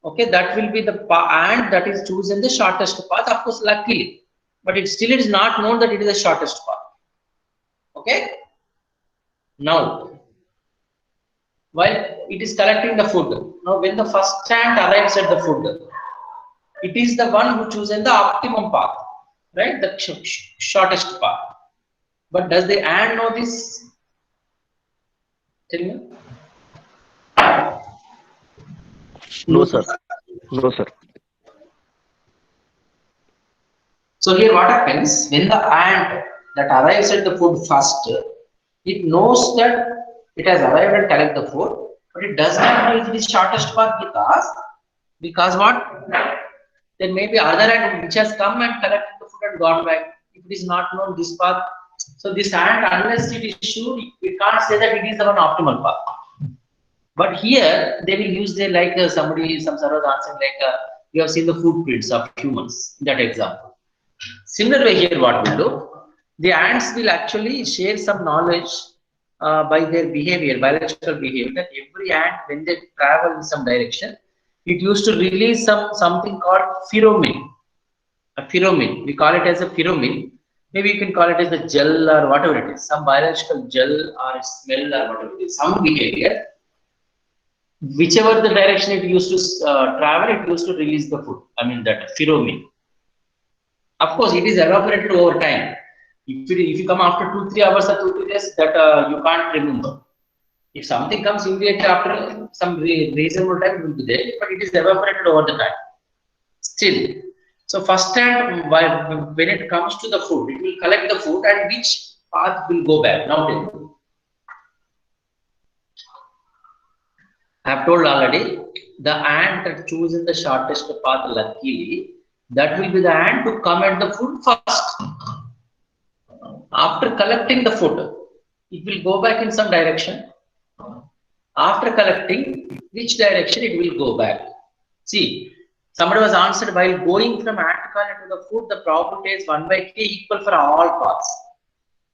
okay, that will be the ant that is chosen the shortest path, of course, luckily. But it still is not known that it is the shortest path. Okay. Now, while it is collecting the food, now when the first ant arrives at the food, it is the one who chosen the optimum path, right? The shortest path. But does the ant know this? Tell me. No, sir. No, sir. So here what happens, when the ant that arrives at the food first, it knows that it has arrived and collect the food, but it does not know if it is shortest path because what? There may be other ant which has come and collected the food and gone back. If it is not known this path, so this ant, unless it is sure, we can't say that it is an optimal path. But here they will use the some sort of answer you have seen the footprints of humans in that example. Similar way here what we'll do, the ants will actually share some knowledge by their behavior, biological behavior, that every ant when they travel in some direction, it used to release something called pheromone. A pheromone, we call it as a pheromone. Maybe you can call it as a gel or whatever it is, some biological gel or smell or whatever it is, some behavior. Whichever the direction it used to travel, it used to release the food. I mean that pheromone. Of course, it is evaporated over time. If you come after 2-3 hours or 2-3 days, that you can't remember. If something comes immediately after some reasonable time, it will be there, but it is evaporated over the time. Still, so first time when it comes to the food, it will collect the food and which path will go back. Now tell me. I have told already, the ant that chooses the shortest path luckily, that will be the ant to come at the food first. After collecting the food, it will go back in some direction. After collecting, which direction it will go back? See, somebody was answered while going from ant colony to the food, the probability is 1 by k equal for all paths.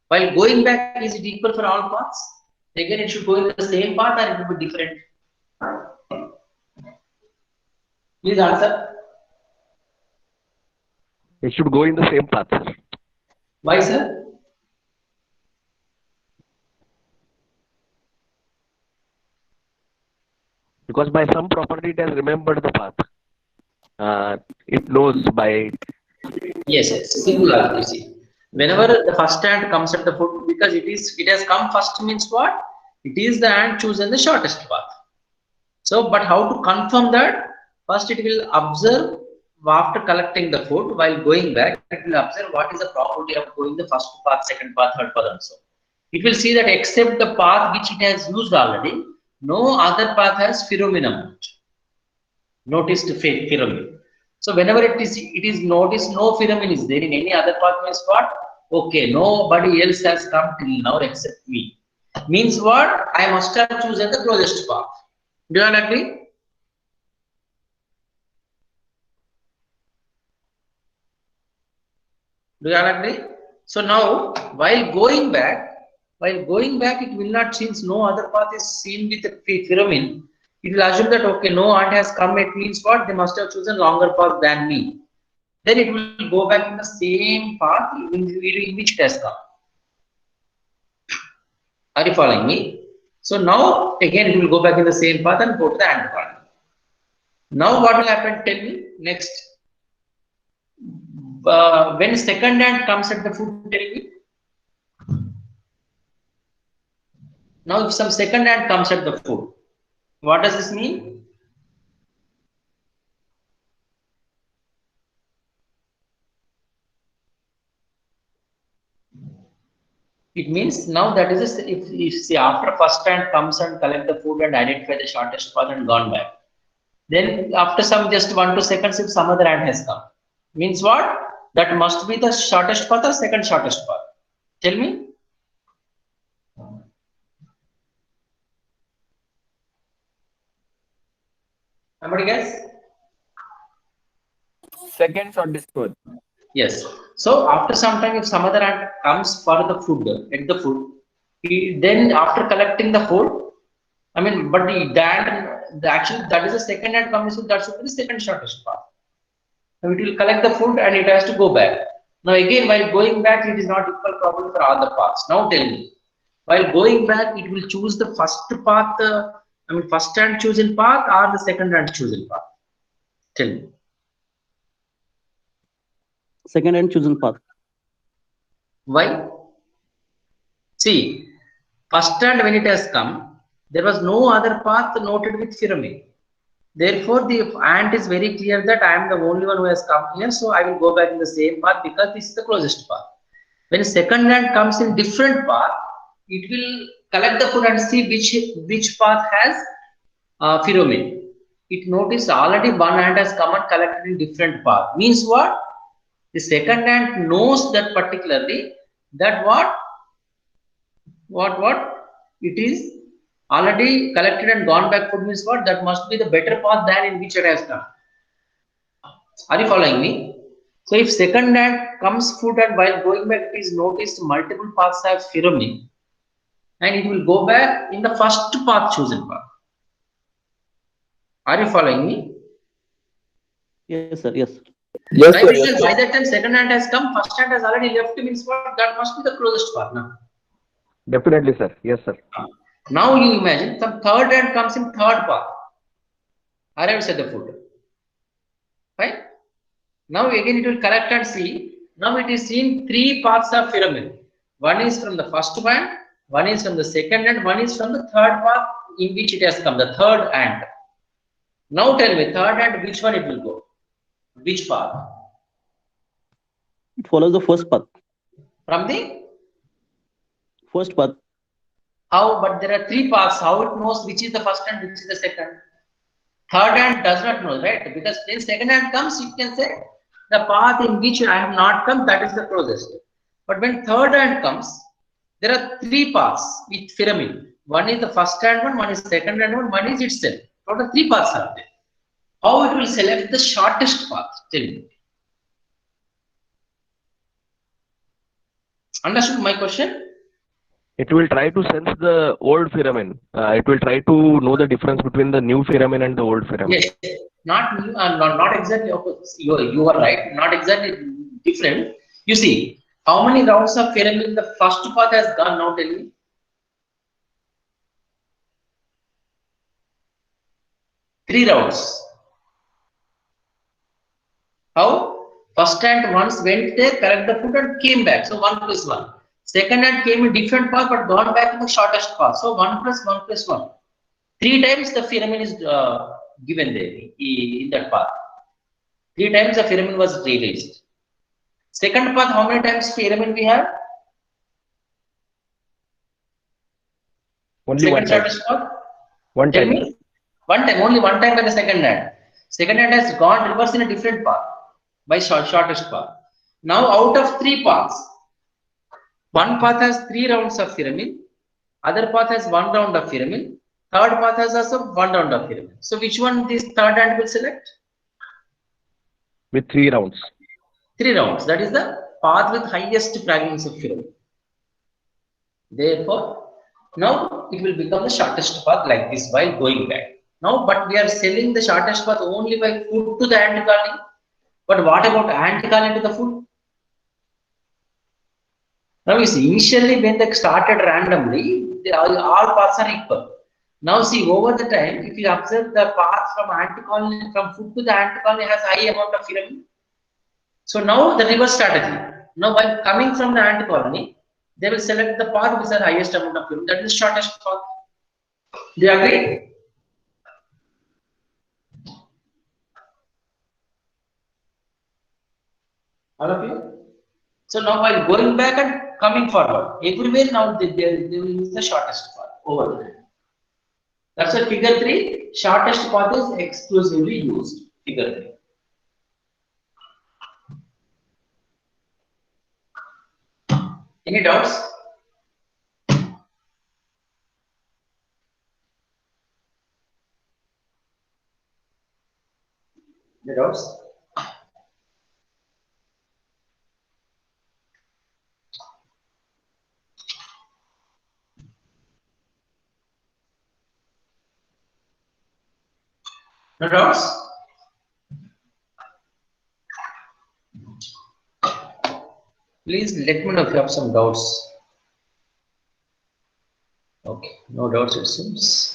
While going back, is it equal for all paths? Again, it should go in the same path or it will be different. Please answer. It should go in the same path, sir. Why, sir? Because by some property it has remembered the path. It knows by. Yes, yes. Singular, you see. Whenever the first ant comes at the foot, because it has come first means what? It is the ant chosen the shortest path. So, but how to confirm that? First, it will observe after collecting the food while going back. It will observe what is the probability of going the first path, second path, third path, and so. It will see that except the path which it has used already, no other path has pheromone amount. Noticed pheromone. So whenever it is noticed no pheromone is there in any other path means what? Okay, nobody else has come till now except me. Means what? I must have chosen the closest path. Do you all agree? Do you all agree? So now, while going back, it will not, since no other path is seen with the pheromone, it will assume that okay, no ant has come. It means what? They must have chosen longer path than me. Then it will go back in the same path in which it has come. Are you following me? So now again it will go back in the same path and go to the ant colony. Now what will happen? Tell me next. When second ant comes at the food, tell me. Now if some second ant comes at the food, what does this mean? It means now that is if see after first ant comes and collect the food and identify the shortest path and gone back. Then after some just 1 2 seconds, if some other ant has come, means what? That must be the shortest path or second shortest path. Tell me. Somebody guess? Second shortest path. Yes. So after some time, if some other ant comes for the food, at the food, then after collecting the food, I mean, but actually that is the second ant comes, so that should be the second shortest path. Now it will collect the food and it has to go back. Now again, while going back, it is not equal problem for all the paths. Now tell me, while going back, it will choose the first path, first ant chosen path or the second ant chosen path? Tell me. Second and chosen path. Why? See, first ant when it has come, there was no other path noted with pheromone. Therefore, the ant is very clear that I am the only one who has come here, so I will go back in the same path because this is the closest path. When second ant comes in different path, it will collect the food and see which path has pheromone. It notice already one ant has come and collected in different path. Means what? The second ant knows that particularly that what it is already collected and gone back food means what? That must be the better path than in which it has come. Are you following me? So if second ant comes food and while going back it is noticed multiple paths have pheromone and it will go back in the first path chosen path. Are you following me? Yes, sir. Yes. Yes, Right, sir. because Yes, by sir. that time second ant has come, first ant has already left means what? That must be the closest path now. Definitely, sir. Yes, sir. Now you imagine some third ant comes in third path, arrives at the food. Right? Now again it will collect and see. Now it is seen three paths of pheromone. One is from the first one is from the second ant, one is from the third path in which it has come, the third ant. Now tell me, third ant, which one it will go? Which path? It follows the first path. From the First path. how? But there are three paths. How it knows which is the first and which is the second? Third ant does not know, right? Because when second ant comes, it can say the path in which I have not come, that is the closest. But when third ant comes, there are three paths with pheromone. One is the first ant one is second ant one is itself. Total three paths are there. How it will select the shortest path? Tell me. Understood my question? it will try to sense the old pheromone. It will try to know the difference between the new pheromone and the old pheromone. Yes, not new, not exactly opposite. You are right. Not exactly different. You see, how many rounds of pheromone the first path has gone? Now tell me. 3 rounds. How? First ant once went there, collect the food and came back. So 1+1. Second ant came in different path but gone back to the shortest path. So 1+1+1. 3 times the pheromone is given there in that path. 3 times the pheromone was released. Second path, how many times pheromone we have? Only Second one time. shortest path? One Tell time. me. One time, only one time by the second ant. Second ant has gone reverse in a different path by shortest path. Now out of 3 paths, one path has 3 rounds of pheromone, other path has 1 round of pheromone, third path has also 1 round of pheromone. So which one this third ant will select? With 3 rounds. 3 rounds. That is the path with highest fragments of pheromone. Therefore, now it will become the shortest path like this while going back. Now, but we are selling the shortest path only by food to the ant colony. But what about ant colony to the food? Now you see, initially when they started randomly, all paths are equal. Now see, over the time, if you observe the path from ant colony, from food to the ant colony has high amount of pheromone. So now the reverse strategy. Now while coming from the ant colony, they will select the path with the highest amount of pheromone. That is the shortest path. Do you agree? All of you? So now while going back and coming forward, everywhere now they will use the shortest path over the time. That's why figure 3, shortest path is exclusively used. Figure 3. Any doubts? Any doubts? No doubts? Please let me know if you have some doubts. Okay, no doubts it seems.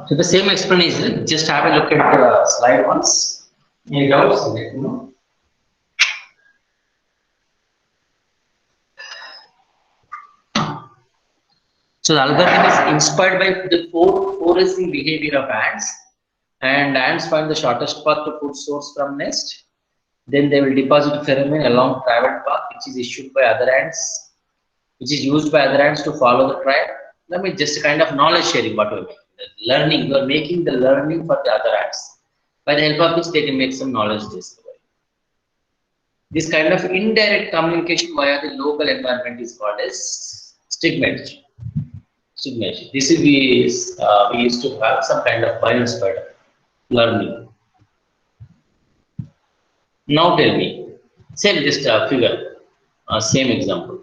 So the same explanation, just have a look at the slide once. Any doubts? Let me know. So the algorithm is inspired by the foraging behavior of ants, and ants find the shortest path to food source from nest. Then they will deposit pheromone along traveled path, which is issued by other ants, which is used by other ants to follow the tribe. Let me just a kind of knowledge sharing, what we make. Learning, you are making the learning for the other ants. By the help of which they can make some knowledge discovery. This kind of indirect communication via the local environment is called as stigmatization. This is we used to have some kind of bio-inspired learning. Now tell me, same just figure, same example.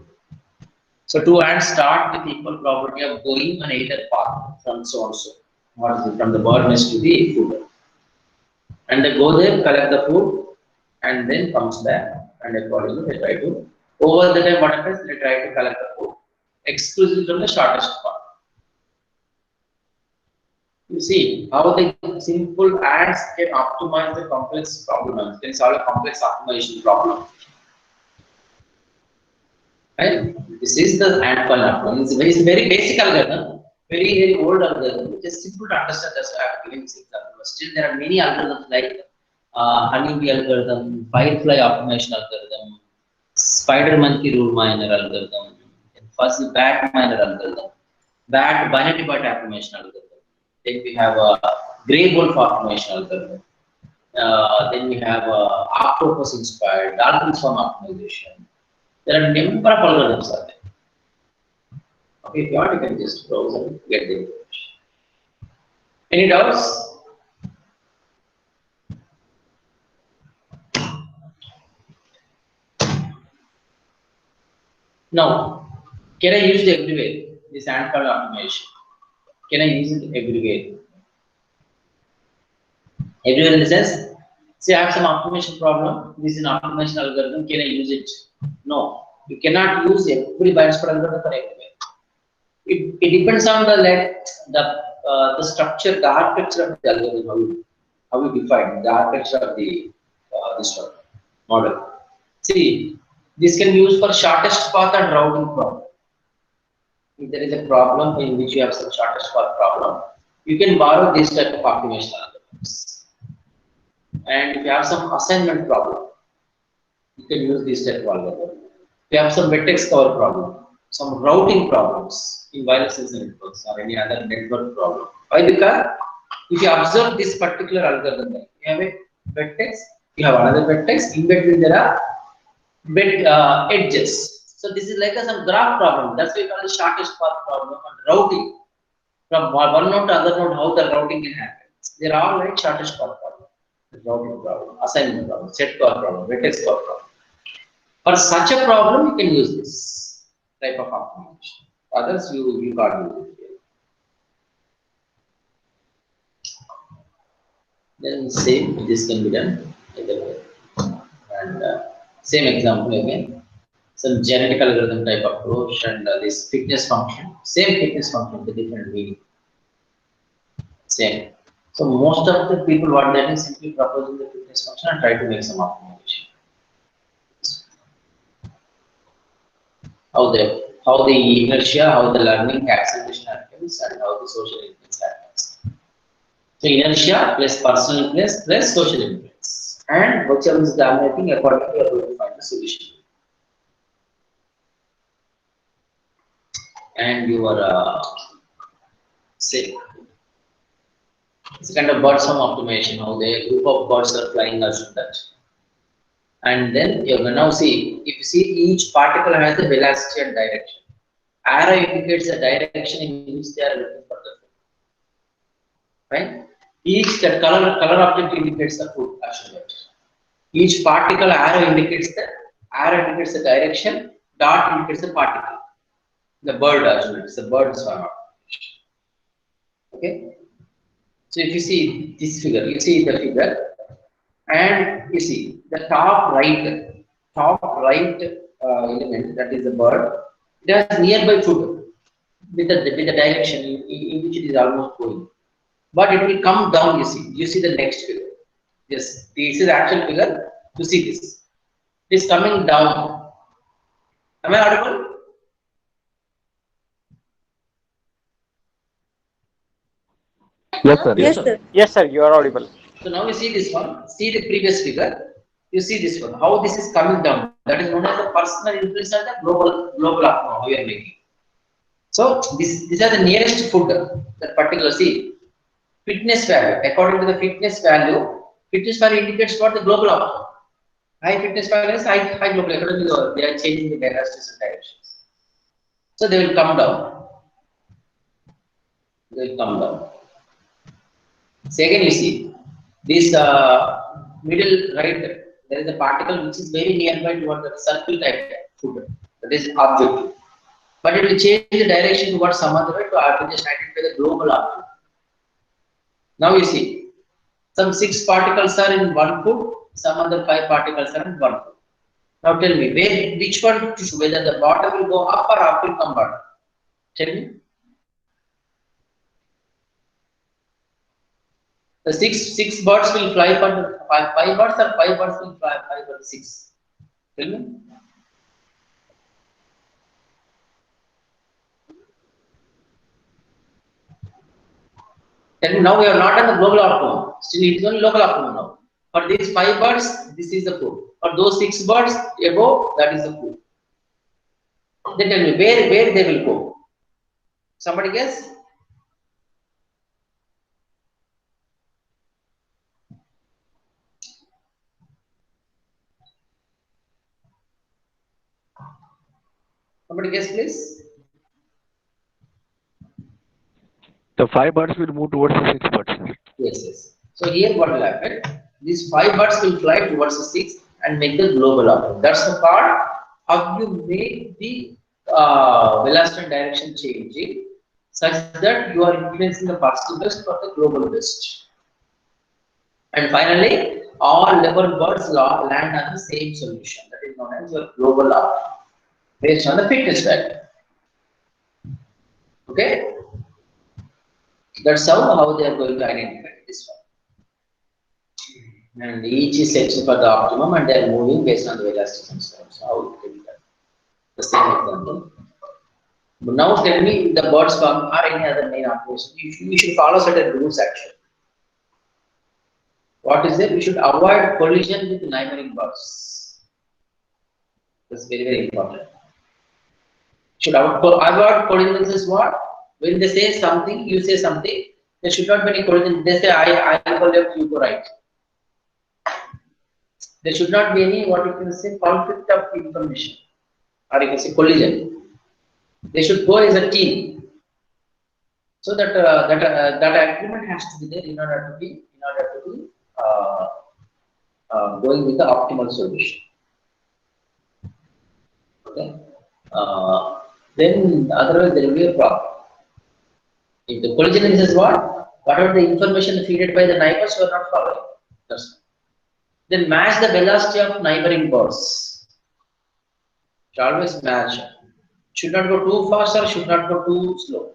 So 2 ants start with equal probability of going on either path from so and so. What is it? From the bird nest to the food. And they go there, collect the food, and then comes back. And accordingly, they try to, over the time, what happens? They try to collect the food exclusively from the shortest path. You see how the simple ants can optimize the complex problem, can solve a complex optimization problem. Right? This is the ant colony algorithm. It's a very basic algorithm, very old algorithm. It is simple to understand. That's why I'm giving this example. But still, there are many algorithms like honeybee algorithm, firefly optimization algorithm, spider monkey rule miner algorithm, fuzzy bat miner algorithm, bat binary bat optimization algorithm. Then we have a gray wolf optimization algorithm. Then we have octopus inspired dolphin swarm optimization. There are number of algorithms are there. Okay, if you want, you can just browse and get the information. Any doubts? Now, can I use it everywhere? This AND call optimization. Can I use it everywhere? Everywhere in the sense, say I have some optimization problem. This is an optimization algorithm. Can I use it? No, you cannot use every bias-spread algorithm for everywhere. It depends on the structure, the architecture of the algorithm, how you define the architecture of the this one model. See, this can be used for shortest path and routing problem. If there is a problem in which you have some shortest path problem, you can borrow this type of optimization algorithms. And if you have some assignment problem, you can use this type of algorithm. If you have some vertex cover problem, some routing problems in wireless sensor networks or any other network problem. Why? Because if you observe this particular algorithm, you have a vertex, you have another vertex, in between there are edges. So this is like some graph problem. That's why we call it shortest path problem and routing. From one node to other node, how the routing can happen. They are all like shortest path problem, routing problem, assignment problem, set cover problem, vertex cover problem. For such a problem, you can use this type of optimization. Others, you can't use it. Then same, this can be done either way. And same example again, some genetic algorithm type approach and this fitness function, same fitness function with different meaning. Same. So most of the people what they do is simply proposing the fitness function and try to make some optimization. How the inertia, how the learning acceleration happens, and how the social influence happens. So inertia plus personal influence plus social influence, and whichever is dominating, accordingly you are going to find the solution. And your say it's kind of bird song optimization. How the group of birds are flying or that. And then you will now see, if you see each particle has the velocity and direction. Arrow indicates the direction in which they are looking for the food. Right? Each the color object indicates the food actually. Each particle arrow indicates the direction, dot indicates the particle. The bird actually, it's the bird swarm. Okay. So if you see this figure, you see the figure. And you see the top right element, that is the bird, it has nearby food with the direction in which it is almost going. But it will come down, you see the next figure. Yes, this is the actual figure. You see this. It is coming down. Am I audible? Yes, sir. Yes, sir. Yes, sir, you are audible. So now you see this one, see the previous figure, you see this one, how this is coming down. That is known as the personal influence and the global outcome, how you are making. So these are the nearest food, that particular, see, fitness value. According to the fitness value indicates what the global outcome. High fitness value is high global, according to they are changing the velocities and directions. So they will come down. They will come down. Second, you see, this middle right, there is a particle which is very nearby toward the circle type food, that is objective. But it will change the direction towards some other way to just identify the global object. Now you see, some 6 particles are in one food, some other 5 particles are in one food. Now tell me, which one, whether the bottom will go up or up will come bottom? Tell me. The six birds will fly for 5 birds, or 5 birds will fly 5 or 6. Tell me. And now we are not on the global optimum. Still, it is only local optimum now. For these 5 birds, this is the food. For those 6 birds above, that is the food. Then tell me where they will go. Somebody guess? Somebody guess, please. The 5 birds will move towards the 6 birds, sir. Yes, yes. So here what will happen? These 5 birds will fly towards the 6 and make the global orbit. That's the part how you make the velocity and direction changing such that you are influencing the particle west or the global west. And finally, all 11 birds land on the same solution. That is known as your global orbit based on the fitness value. Okay? That's how they are going to identify this one. And each is searching for the optimum and they are moving based on the velocity and so on. So how it will be done. The same example. But now tell me the bird swarm or any other main operation. You should follow certain rules actually. What is it? We should avoid collision with neighboring birds. That's very, very important. Should avoid collision is what? When they say something, you say something, there should not be any collision. They say I go left, you go right. There should not be any what you can say conflict of information. Or you can say collision. They should go as a team. So that that agreement has to be there in order to be going with the optimal solution. Okay. Then otherwise there will be a problem. If the collision is what? Whatever the information fed by the neighbors, you are not following. That's then match the velocity of neighboring birds. Should always match. Should not go too fast or should not go too slow.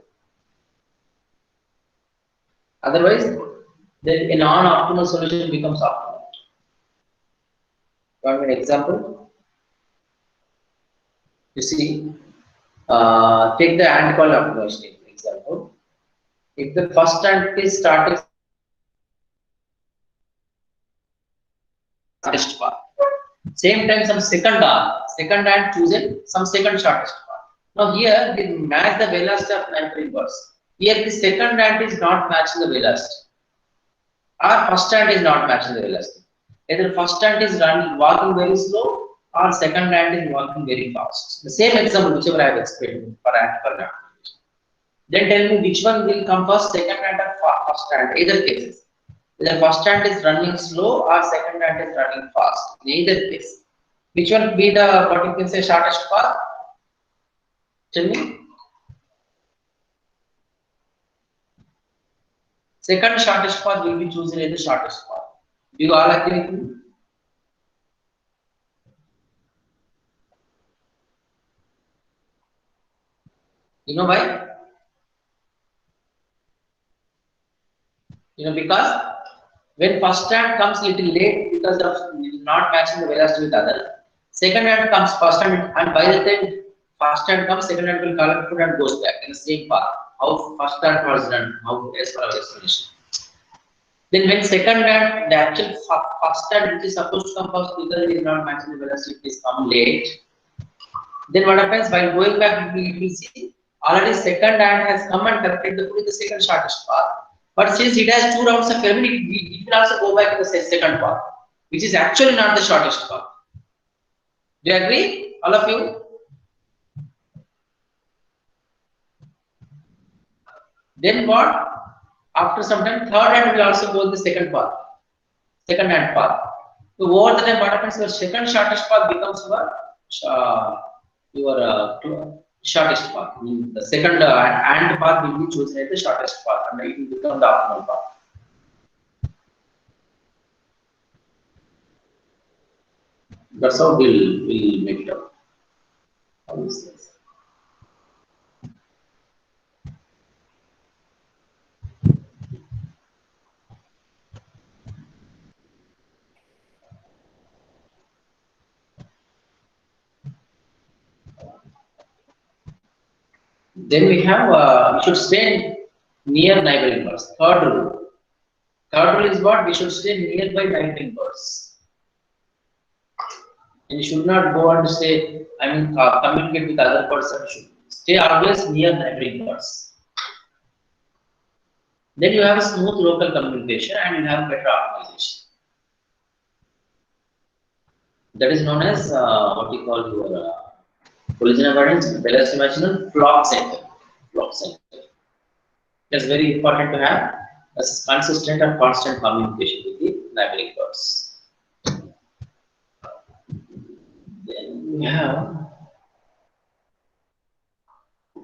Otherwise, then a non-optimal solution becomes optimal. Want an example? You see, take the ant call optimization example. If the first ant is starting shortest path, same time some second ant chosen some second shortest path. Now here they match the velocity of neighboring birds. Here the second ant is not matching the velocity. Or first ant is not matching the velocity. Either first ant is walking very slow or second ant is walking very fast. The same example whichever I have explained for ant per ant. Then tell me which one will come first, second ant or first ant, either cases. Either first ant is running slow or second ant is running fast. In either case. Which one will be the what you can say shortest path? Tell me. Second shortest path will be chosen as the shortest path. Do you all agree with me? You know why? Because when first ant comes little late because of not matching the velocity with other, second ant comes first and by the time first ant comes, second ant will collect food and goes back in the same path. How first ant was done, how as per our explanation. Then when second ant, the actual first ant which is supposed to come first because it is not matching the velocity, it is come late. Then what happens while going back, you will see already second ant has come and collected the food in the second shortest path. But since it has 2 rounds of pyramid, it will also go back to the second path, which is actually not the shortest path. Do you agree, all of you? Then what? After some time, third ant will also go the second path, second ant path. So over the time, what happens? Your second shortest path becomes your shortest path. The second ant path will be chosen as the shortest path, and it will become the optimal path. That's how we'll make it up. Then we have we should stay near neighboring birds. Third rule. Third rule is what? We should stay nearby neighboring birds. And you should not go and say, communicate with other person. Should stay always near neighboring birds. Then you have a smooth local communication and you have better optimization. That is known as what we call your Collision avoidance, ballast imaginal, flock center. Flock center. It's very important to have a consistent and constant communication with the labeling birds. Then we have,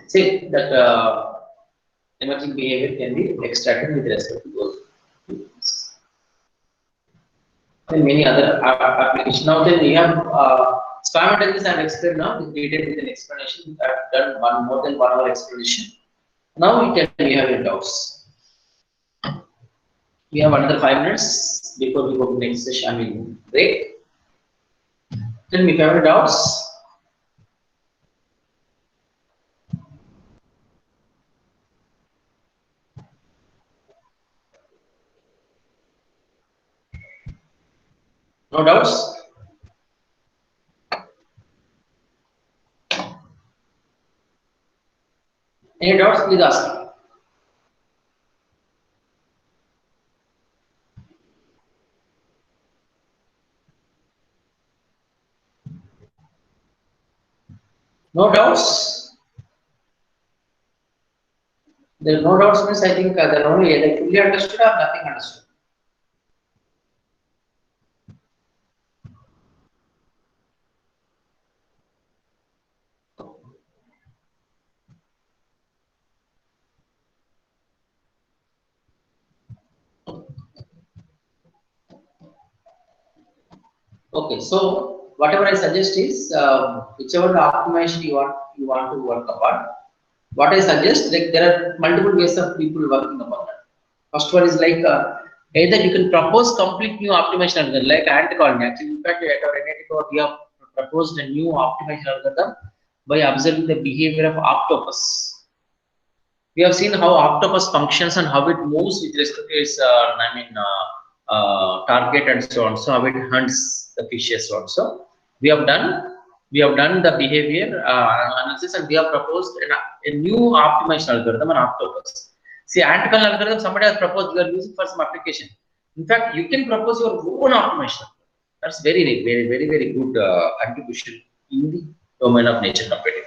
say that emerging behavior can be extracted with respect to those things. And many other applications. Now then we have spam intelligence I have explained now in detail with an explanation. I have done more than 1 hour explanation. Now we can behavior doubts. We have another 5 minutes before we go to next session. I mean break. Tell me if you have any doubts. No doubts? Any doubts? Please ask. No doubts? There are no doubts means I think they're only either fully understood or nothing understood. Okay, so whatever I suggest is whichever the optimization you want to work upon. What I suggest, like there are multiple ways of people working upon that. First one is like either you can propose complete new optimization algorithm like ant colony. Actually, in fact, at our NIT Core, we have proposed a new optimization algorithm by observing the behavior of octopus. We have seen how octopus functions and how it moves with respect to its target and so on. So how it hunts the fishes also. We have done the behavior analysis and we have proposed a new optimization algorithm on octopus. See, ant colony algorithm somebody has proposed, we are using for some application. In fact, you can propose your own optimization. That's very good contribution in the domain of nature computing.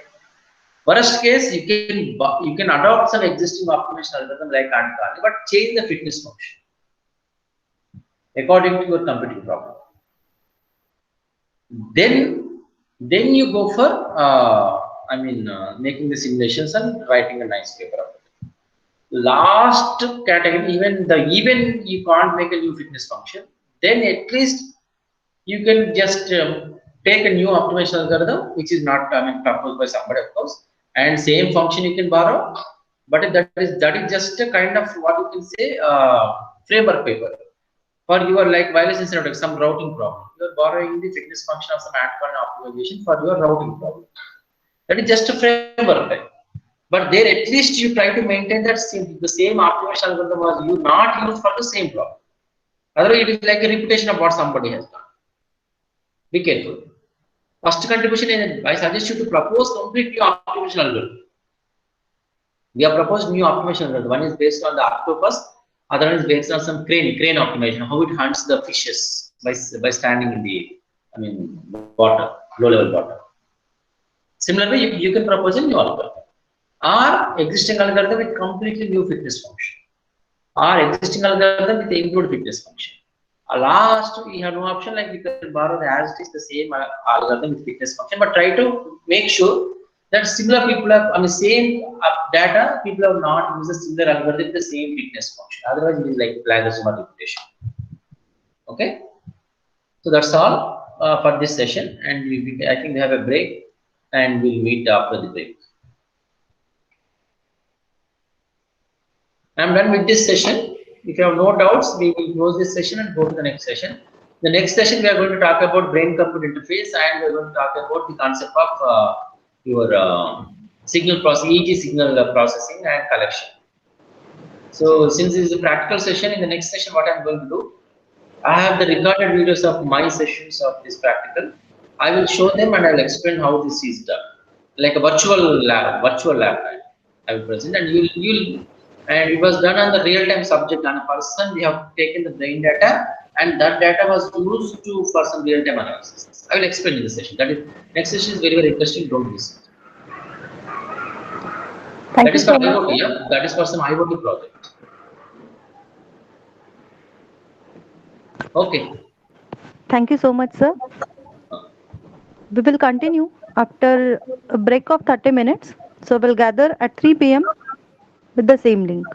Worst case, you can adopt some existing optimization algorithm like ant colony, but change the fitness function according to your computing problem. Then you go for making the simulations and writing a nice paper of it. Last category, even you can't make a new fitness function, then at least you can just take a new optimization algorithm which is not proposed by somebody, of course, and same function you can borrow, but that is just a kind of what you can say framework paper for your like violation syntax, some routing problem. You are borrowing the fitness function of some ant colony optimization for your routing problem. That is just a framework type. But there at least you try to maintain that the same optimization algorithm was not used for the same problem. Otherwise, it is like a repetition of what somebody has done. Be careful. First contribution is I suggest you to propose complete new optimization algorithm. We have proposed new optimization algorithm. One is based on the octopus, other one is based on some crane optimization, how it hunts the fishes by standing in the water, low level water. Similarly, you can propose a new algorithm or existing algorithm with completely new fitness function, or existing algorithm with improved fitness function. Last, we have no option, like we can borrow the same algorithm with fitness function, but try to make sure that similar people have, same data, people have not used a similar algorithm with the same fitness function. Otherwise, it is like plagiarism or repetition. Okay, so that's all for this session, and I think we have a break, and we'll meet after the break. I'm done with this session. If you have no doubts, we will close this session and go to the next session. The next session, we are going to talk about brain-computer interface, and we are going to talk about the concept of your signal processing, EEG signal processing and collection. So, since this is a practical session, in the next session, what I'm going to do, I have the recorded videos of my sessions of this practical. I will show them and I will explain how this is done, like a virtual lab. I will present, and and it was done on the real-time subject on a person. We have taken the brain data and that data was used for some real-time analysis. I will explain in this session. That is, next session is very interesting. Don't miss it. Thank That you is for so much, IoT. sir. Yeah, that is for some IoT project. Okay. Thank you so much, sir. We will continue after a break of 30 minutes. So we'll gather at 3 p.m. with the same link.